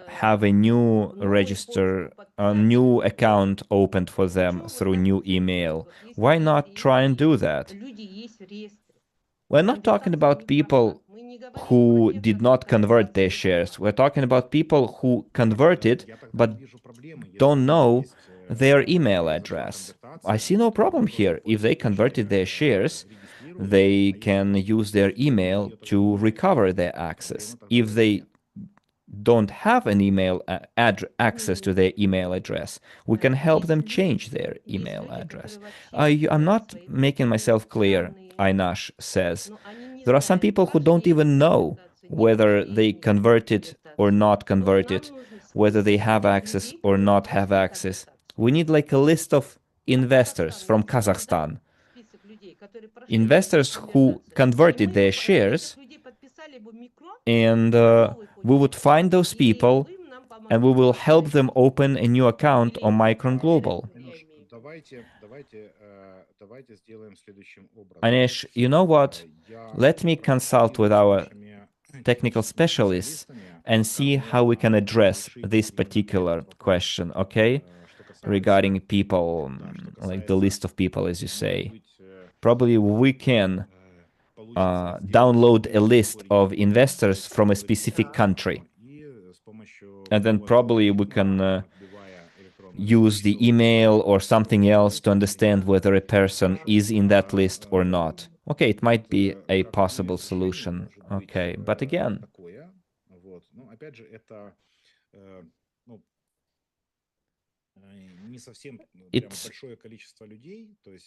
have a new register, a new account opened for them through new email. Why not try and do that? We're not talking about people who did not convert their shares. We're talking about people who converted but don't know their email address. I see no problem here. If they converted their shares, they can use their email to recover their access. If they don't have an email access to their email address, we can help them change their email address. I'm not making myself clear, Einash says. There are some people who don't even know whether they converted or not converted, whether they have access or not have access. We need like a list of investors from Kazakhstan, investors who converted their shares, and we would find those people and we will help them open a new account on Micron Global. Anish, you know what? Let me consult with our technical specialists and see how we can address this particular question, okay? Regarding people, like the list of people, as you say. Probably we can download a list of investors from a specific country. And then probably we can use the email or something else to understand whether a person is in that list or not. Okay, it might be a possible solution. Okay, but again,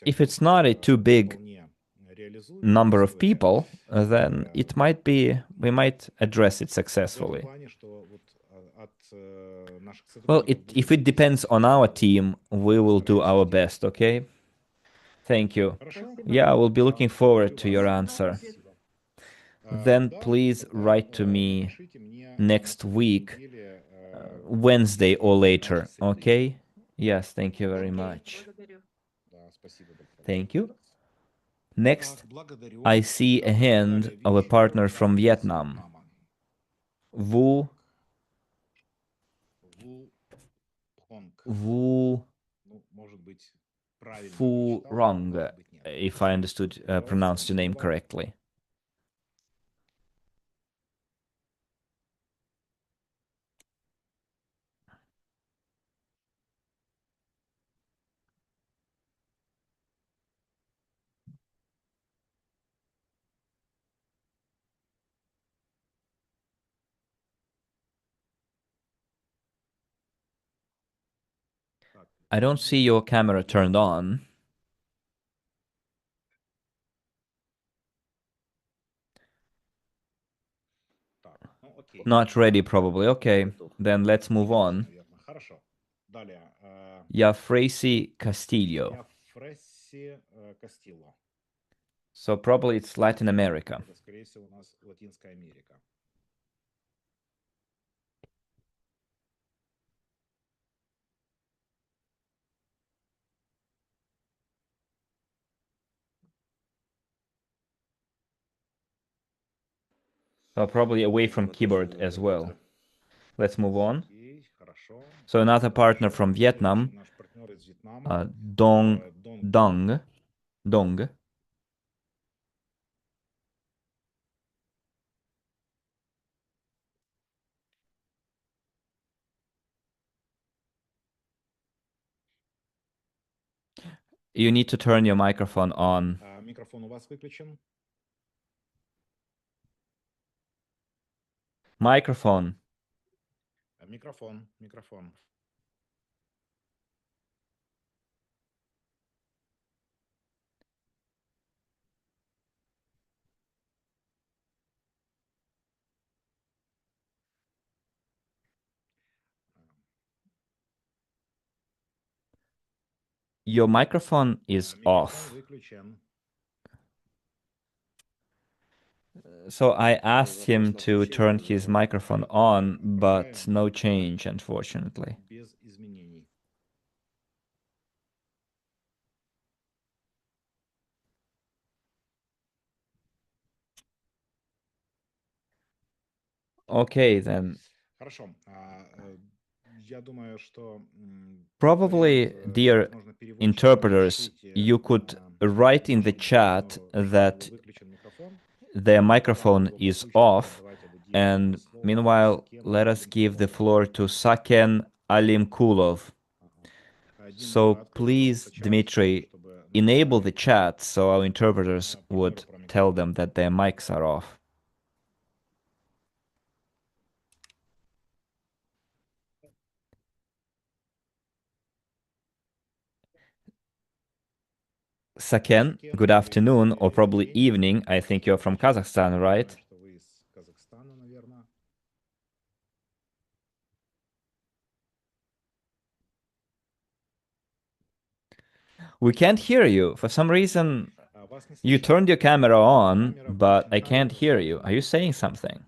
if it's not a too big number of people, then it might be, we might address it successfully. Well, if it depends on our team, we will do our best, okay? Thank you. Yeah, I will be looking forward to your answer. Then please write to me next week, Wednesday or later, okay? Yes, thank you very much. Thank you. Next, I see a hand of a partner from Vietnam. Vu Fu Rong, if I understood, pronounced your name correctly. I don't see your camera turned on. Not ready, probably. Okay, then let's move on. Yafresi Castillo. So probably it's Latin America. So probably away from keyboard as well. Let's move on. So another partner from Vietnam, Dong. You need to turn your microphone on. Microphone. Микрофон. Your microphone is off. So I asked him to turn his microphone on, but no change, unfortunately. Okay, then. Probably, dear interpreters, you could write in the chat that their microphone is off, and meanwhile, let us give the floor to Saken Alimkulov. So please, Dmitry, enable the chat so our interpreters would tell them that their mics are off. Saken, good afternoon, or probably evening. I think you're from Kazakhstan, right? We can't hear you. For some reason, you turned your camera on, but I can't hear you. Are you saying something?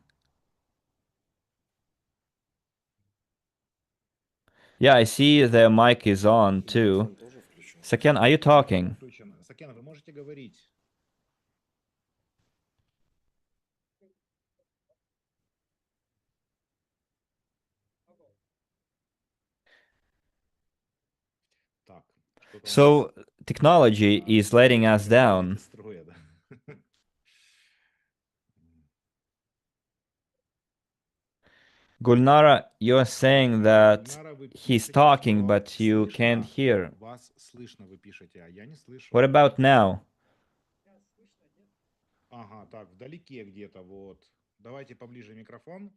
Yeah, I see their mic is on too. Saken, are you talking? So technology is letting us down. Gulnara, you're saying that he's talking, but you can't hear. What about now? Ага, так, вдалеке где-то, вот. Давайте поближе микрофон.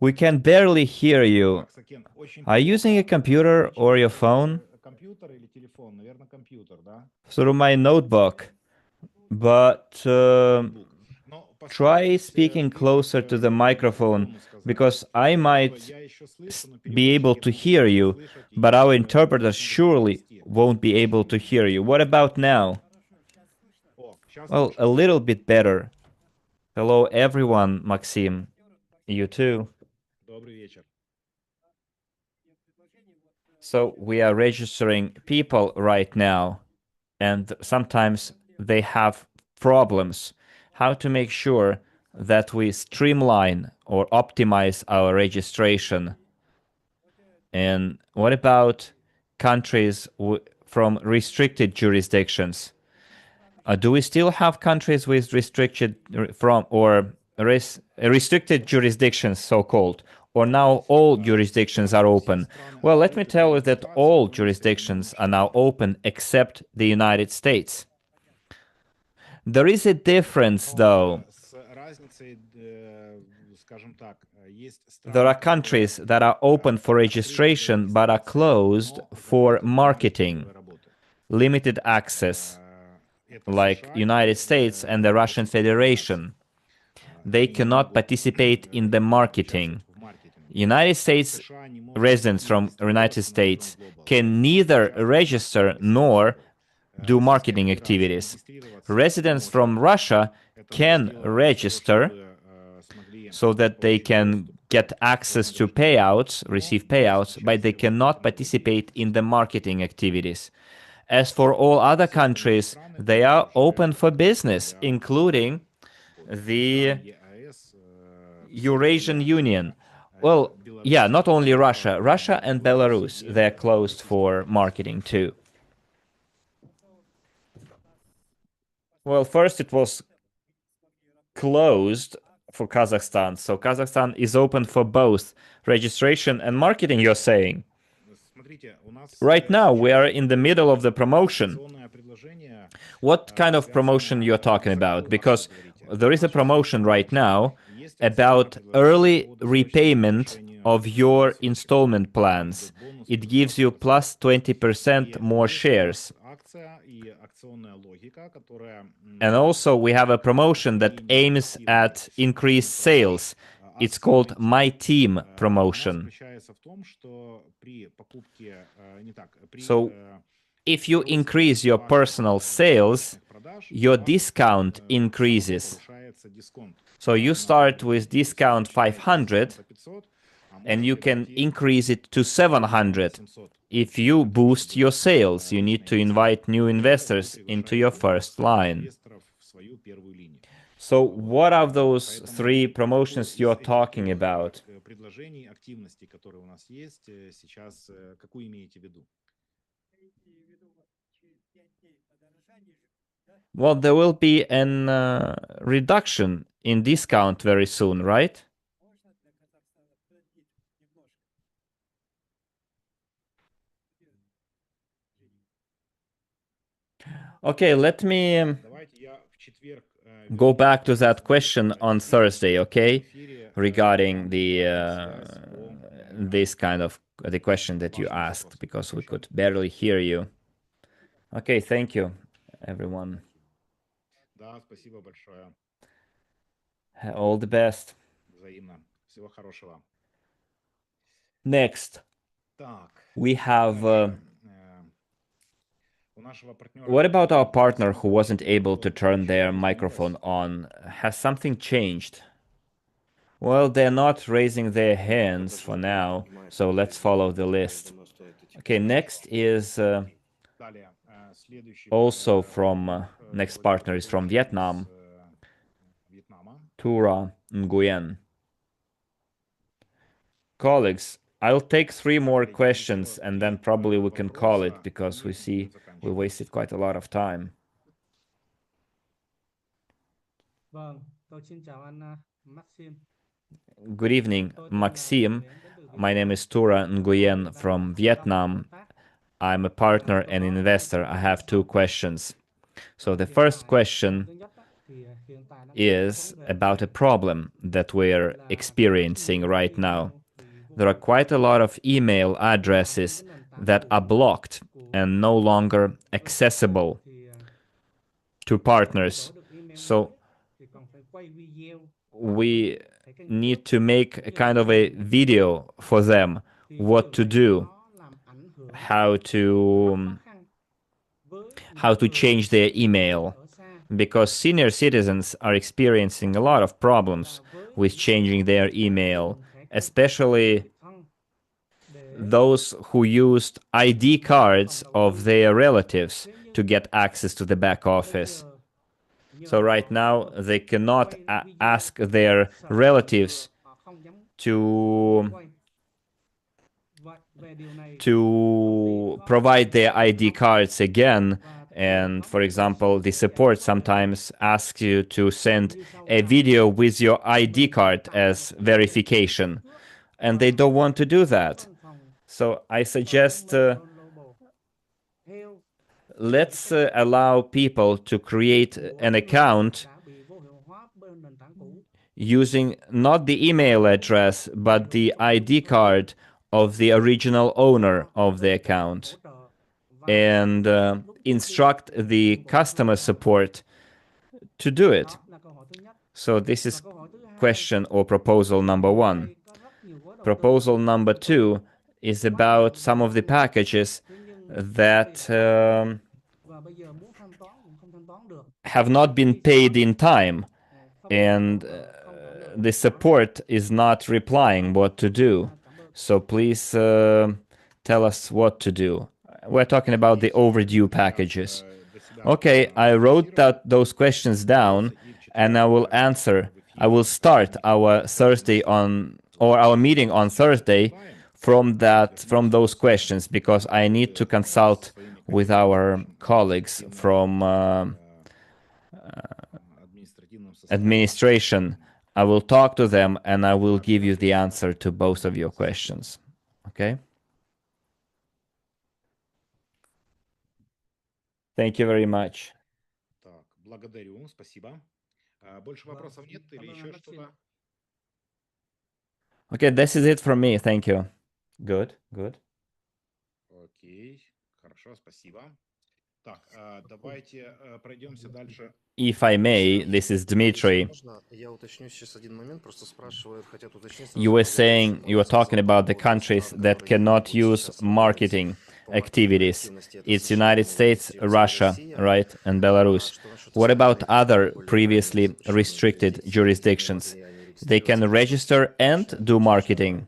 We can barely hear you. Так, Сакен, очень Are you using a computer or your phone? Компьютер или телефон? Наверное, компьютер, да? Through my notebook. But Ноутбук. Но try постарайтесь speaking closer to the microphone, по-другому сказать. because I might Я еще слышу, но be able to переводчики hear могут you, слышать but и our interpreters могут surely перевести. won't be able to hear you. What about now? О, сейчас Well, лучше. a little bit better. Hello, everyone, Maxim. You too. Добрый вечер. So we are registering people right now, and sometimes they have problems. How to make sure that we streamline or optimize our registration? And what about countries from restricted jurisdictions? Do we still have countries with restricted restricted jurisdictions, so-called, or now all jurisdictions are open? Well, let me tell you that all jurisdictions are now open except the United States. There is a difference, though. There are countries that are open for registration but are closed for marketing, limited access, like United States and the Russian Federation. They cannot participate in the marketing. United States residents from United States can neither register nor do marketing activities. Residents from Russia can register so that they can get access to payouts, receive payouts, but they cannot participate in the marketing activities. As for all other countries, they are open for business, including the Eurasian Union. Well, yeah, not only Russia. Russia and Belarus, they're closed for marketing too. Well, first it was closed for Kazakhstan. So Kazakhstan is open for both registration and marketing, you're saying? Right now, we are in the middle of the promotion. What kind of promotion you're talking about? Because there is a promotion right now about early repayment of your installment plans. It gives you plus 20% more shares. And also we have a promotion that aims at increased sales. It's called My Team promotion. So if you increase your personal sales, your discount increases. So you start with discount 500 and you can increase it to 700. If you boost your sales, you need to invite new investors into your first line. So what are those three promotions you're talking about? Well, there will be an reduction in discount very soon, right? Okay, let me go back to that question on Thursday, okay? Regarding the this kind of the question that you asked, because we could barely hear you. Okay, thank you, everyone. All the best. Next, we have what about our partner who wasn't able to turn their microphone on? Has something changed? Well, they're not raising their hands for now, so let's follow the list. Okay, next is also from, next partner is from Vietnam, Tura Nguyen. colleagues, I'll take 3 more questions and then probably we can call it because we see we wasted quite a lot of time. Good evening, Maxime. My name is Tura Nguyen from Vietnam. I'm a partner and investor. I have 2 questions. So the first question is about a problem that we're experiencing right now. There are quite a lot of email addresses that are blocked and no longer accessible to partners. So we need to make a kind of a video for them, what to do, how to change their email, because senior citizens are experiencing a lot of problems with changing their email, especially those who used ID cards of their relatives to get access to the back office. So right now they cannot ask their relatives to provide their ID cards again. And for example, the support sometimes asks you to send a video with your ID card as verification, and they don't want to do that. So I suggest let's allow people to create an account using not the email address, but the ID card of the original owner of the account, and instruct the customer support to do it. So this is question or proposal number 1. Proposal number 2 is about some of the packages that have not been paid in time, and the support is not replying what to do. So please tell us what to do. We're talking about the overdue packages. Okay, I wrote those questions down, and I will answer. I will start our our meeting on Thursday from those questions, because I need to consult with our colleagues from administration. I will talk to them and I will give you the answer to both of your questions. Okay? Thank you very much. Так, благодарю, спасибо. Больше вопросов нет или еще что-то? Okay, this is it from me. Thank you. Good, good. Окей, хорошо, спасибо. Так, давайте пройдемся дальше. If I may, this is Dmitry. You were saying, you were talking about the countries that cannot use marketing activities. It's United States, Russia, right, and Belarus. What about other previously restricted jurisdictions? They can register and do marketing.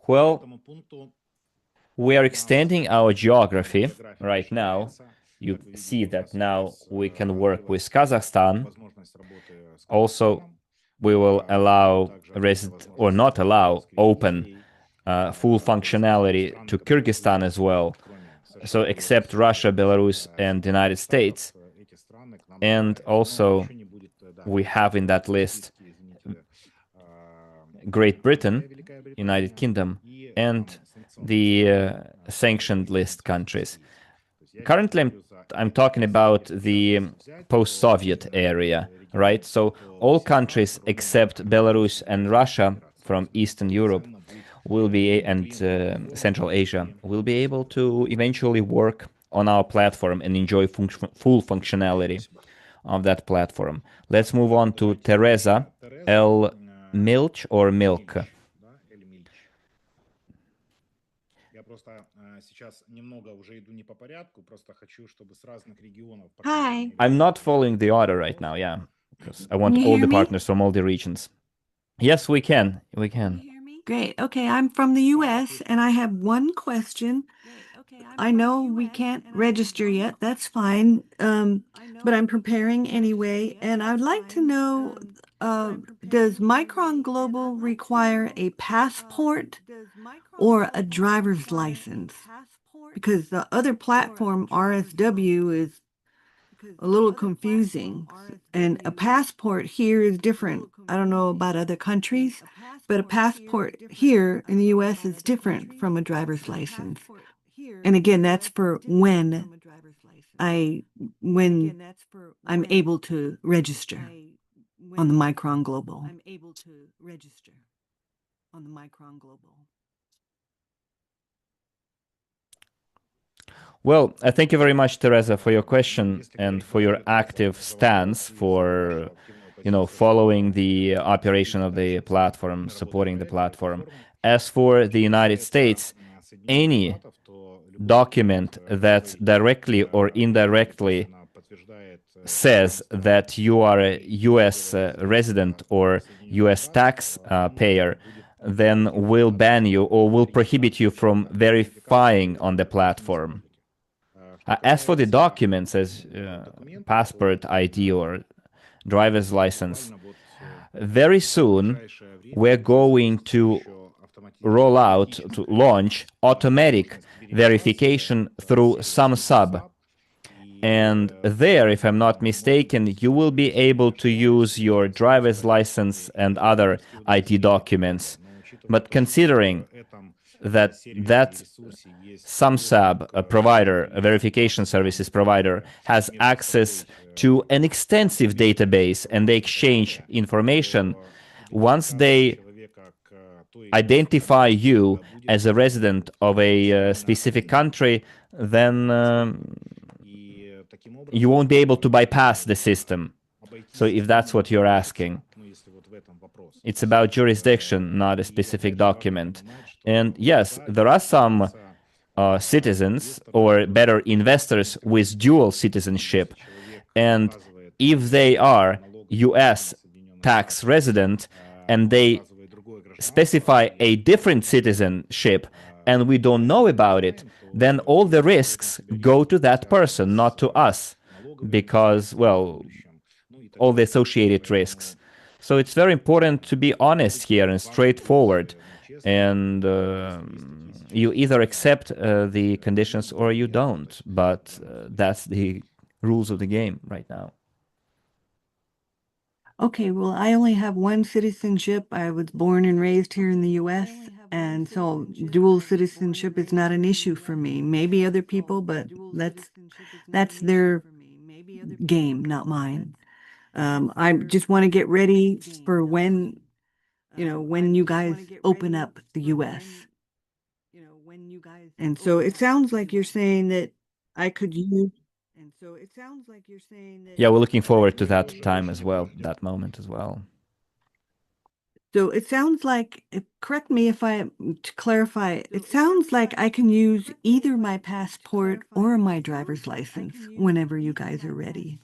Well, we are extending our geography right now. You see that now we can work with Kazakhstan. Also, we will allow not allow open full functionality to Kyrgyzstan as well. So except Russia, Belarus, and the United States. And also we have in that list Great Britain, United Kingdom, and the sanctioned list countries. Currently, I'm talking about the post-Soviet area, right? So all countries except Belarus and Russia from Eastern Europe will be, and Central Asia, will be able to eventually work on our platform and enjoy full functionality of that platform. Let's move on to Teresa L. Milch or Milk. Hi. I'm not following the order right now, yeah, because I want all the partners from all the regions. Yes, we can. We can. Great. Okay, I'm from the US and I have one question. I know we can't register yet, that's fine, but I'm preparing anyway, and I would like to know does Micron Global require a passport or a driver's license? Because the other platform, RSW, is a little confusing. And a passport here is different. I don't know about other countries, but a passport here in the US is different from a driver's license. And again, that's for when I'm able to register on the Micron Global. Well, thank you very much, Teresa, for your question and for your active stance for, following the operation of the platform, supporting the platform. As for the United States, any document that directly or indirectly says that you are a U.S. Resident or U.S. taxpayer, then will ban you or will prohibit you from verifying on the platform. As for the documents, as passport ID or driver's license, very soon we're going to roll out, to launch automatic verification through SumSub. And there, if I'm not mistaken, you will be able to use your driver's license and other ID documents. But considering that SumSub, a provider, a verification services provider, has access to an extensive database and they exchange information, once they identify you as a resident of a specific country, then you won't be able to bypass the system. So if that's what you're asking, it's about jurisdiction, not a specific document. And yes, there are some citizens, or better, investors with dual citizenship. And if they are US tax resident and they specify a different citizenship and we don't know about it, then all the risks go to that person, not to us, because, well, all the associated risks. So it's very important to be honest here and straightforward. And you either accept the conditions or you don't. But that's the rules of the game right now. Okay, well, I only have one citizenship. I was born and raised here in the US, and so dual citizenship is not an issue for me. Maybe other people, but that's their game, not mine. I just want to get ready for when you guys open up the US. And so it sounds like you're saying that I could use. Yeah, we're looking forward to that time as well, that moment as well. So it sounds like, correct me if to clarify, it sounds like I can use either my passport or my driver's license whenever you guys are ready.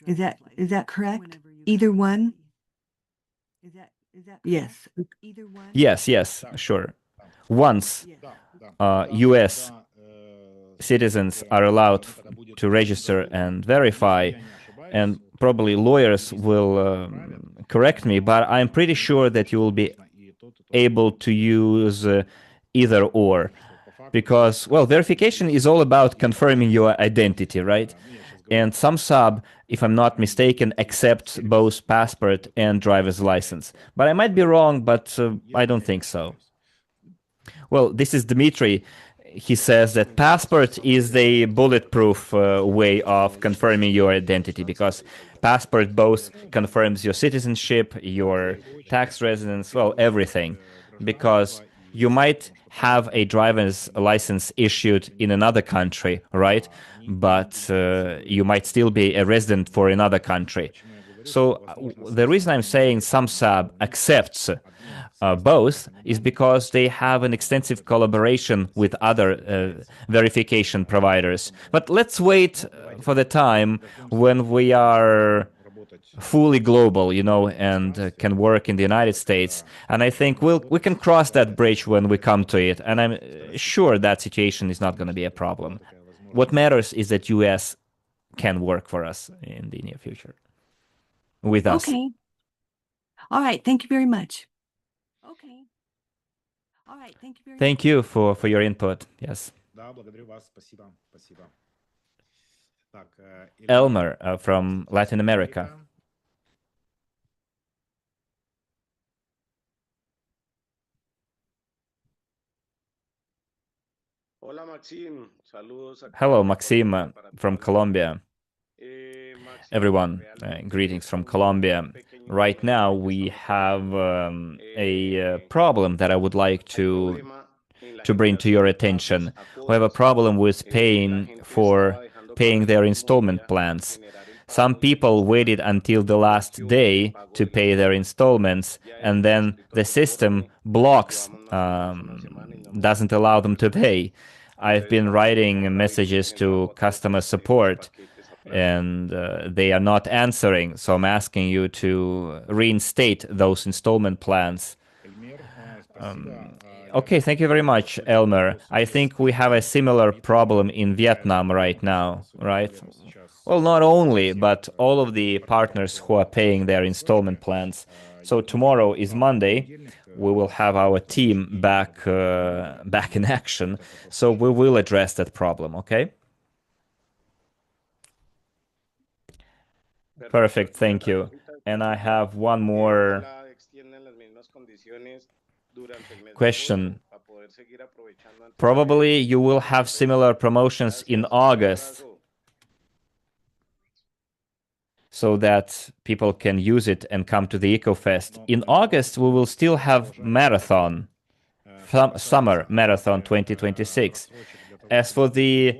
Is that correct? Either one? Yes. Yes, sure. Once US citizens are allowed to register and verify, and probably lawyers will correct me, but I'm pretty sure that you will be able to use either or, because, well, verification is all about confirming your identity, right? And SumSub, if I'm not mistaken, accepts both passport and driver's license. But I might be wrong, but I don't think so. Well, this is Dmitry. He says that passport is the bulletproof way of confirming your identity, because passport both confirms your citizenship, your tax residence, well, everything. Because you might have a driver's license issued in another country, right? But you might still be a resident for another country. So the reason I'm saying SumSub accepts both is because they have an extensive collaboration with other verification providers. But let's wait for the time when we are fully global, and can work in the United States. And I think we can cross that bridge when we come to it. And I'm sure that situation is not going to be a problem. What matters is that US can work for us in the near future with us. Okay. All right. Thank you very much. Okay. All right. Thank you very much. Thank you for your input. Yes. Да, благодарю вас. Спасибо. Спасибо. Так, Elmer from Latin America. Hola Maxim, saludos acá Hello, desde Maxim Colombia para from todo el mundo. Colombia. Maxim, Everyone, realmente greetings from tenemos Colombia. un pequeño Right now, inconveniente que we estamos have teniendo. a problem that I would like Hay to problema en la bring to your generación de attention. pagos a We have a cuotas. problem with La paying gente for estaba dejando para paying el their último installment día plans. generar el Some pago y el people waited sistema until the last bloqueó el day pago to de la pay their cuota. installments, Ya and hemos then escrito the al system soporte, blocks, llevamos más o menos una semana y no hemos doesn't recibido allow them to respuesta. pay. I've been writing messages to customer support, and they are not answering. So I'm asking you to reinstate those installment plans. Okay, thank you very much, Elmer. I think we have a similar problem in Vietnam right now, right? Well, not only, but all of the partners who are paying their installment plans. So tomorrow is Monday. We will have our team back in action. So we will address that problem, okay? Perfect, thank you. And I have one more question. Probably you will have similar promotions in August so that people can use it and come to the EcoFest. In August, we will still have marathon, summer marathon 2026. As for the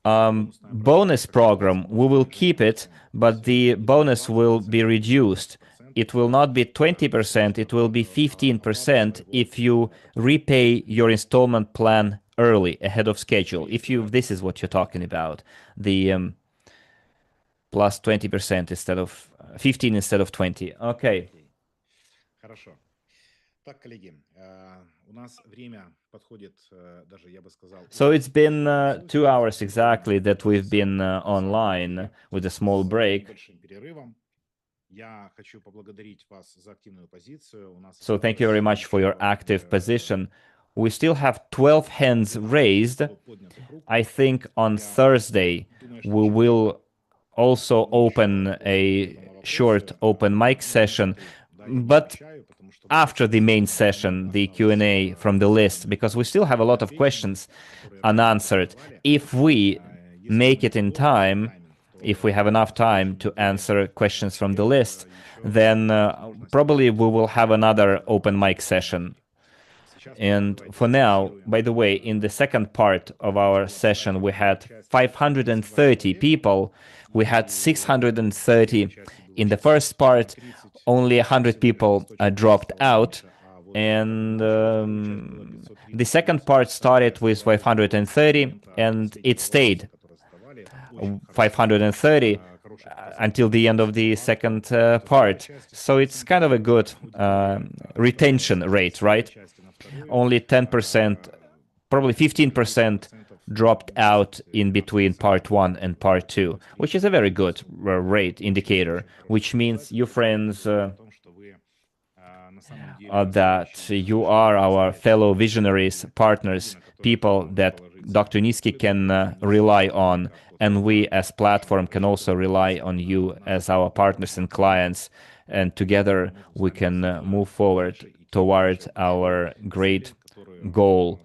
bonus program, we will keep it, but the bonus will be reduced. It will not be 20%, it will be 15% if you repay your installment plan early, ahead of schedule. If this is what you're talking about, the plus 20% instead of 15 instead of 20. Okay. Хорошо. Так, коллеги, у нас время подходит, даже я бы сказал. So it's been 2 hours exactly that we've been online with a small break. So thank you very much for your active position. We still have 12 hands raised. I think on Thursday we will also open a short open mic session, but after the main session, the Q&A from the list, because we still have a lot of questions unanswered. If we make it in time, if we have enough time to answer questions from the list, then probably we will have another open mic session. And for now, by the way, in the second part of our session, we had 530 people. We had 630 in the first part. Only 100 people dropped out. And the second part started with 530, and it stayed 530 until the end of the second part. So it's kind of a good retention rate, right? Only 10%, probably 15% dropped out in between part 1 and part 2, which is a very good rate indicator, which means you friends that you are our fellow visionaries, partners, people that Dr. Yunitsky can rely on, and we as platform can also rely on you as our partners and clients, and together we can move forward toward our great goal,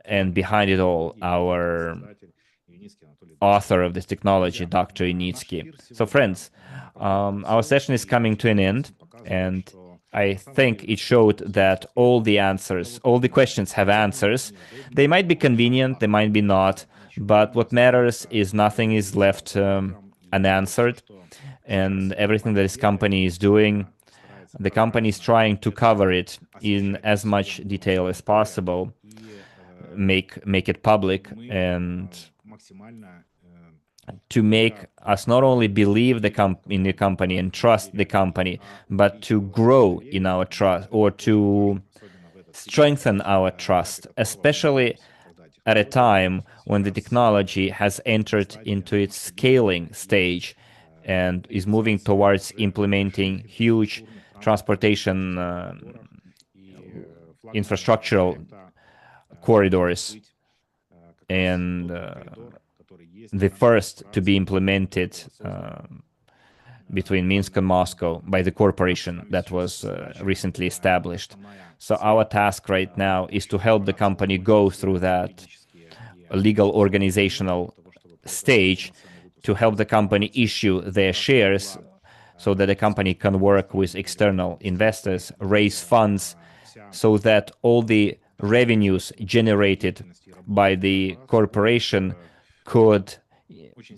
and behind it all, our author of this technology, Dr. Yunitsky. So friends, our session is coming to an end, and I think it showed that all the answers, all the questions have answers. They might be convenient, they might be not, but what matters is nothing is left unanswered, and everything that this company is doing, the company is trying to cover it in as much detail as possible, make it public, and to make us not only believe in the company and trust the company, but to grow in our trust, or to strengthen our trust, especially at a time when the technology has entered into its scaling stage, and is moving towards implementing huge transportation infrastructural corridors, and the first to be implemented between Minsk and Moscow by the corporation that was recently established. So our task right now is to help the company go through that legal organizational stage, to help the company issue their shares so that the company can work with external investors, raise funds, so that all the revenues generated by the corporation could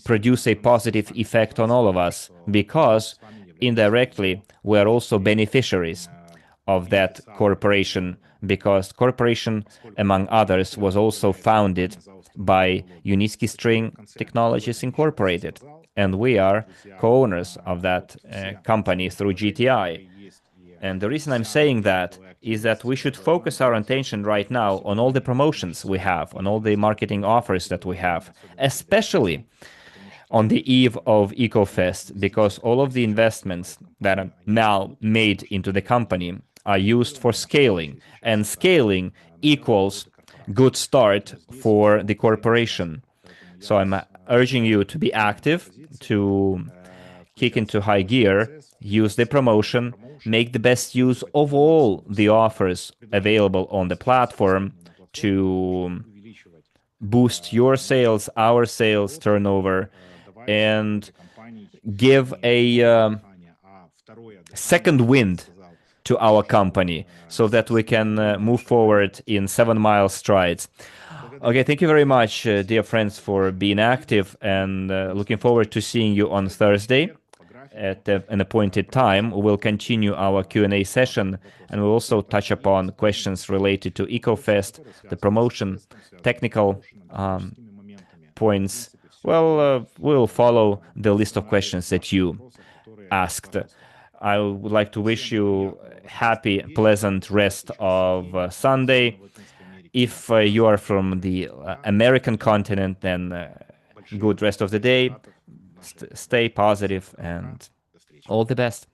produce a positive effect on all of us, because indirectly we are also beneficiaries of that corporation, because corporation, among others, was also founded by Unitsky String Technologies Incorporated, and we are co-owners of that company through GTI. And the reason I'm saying that is that we should focus our attention right now on all the promotions we have, on all the marketing offers that we have, especially on the eve of EcoFest, because all of the investments that are now made into the company are used for scaling, and scaling equals good start for the corporation. So I'm urging you to be active, to kick into high gear, use the promotion, make the best use of all the offers available on the platform to boost your sales, our sales turnover, and give a second wind to our company so that we can move forward in 7-mile strides. Okay, thank you very much, dear friends, for being active, and looking forward to seeing you on Thursday at an appointed time. We'll continue our Q&A session, and we'll also touch upon questions related to EcoFest, the promotion, technical points. Well, we'll follow the list of questions that you asked. I would like to wish you happy, pleasant rest of Sunday. If you are from the American continent, then good rest of the day. Stay positive, and all the best.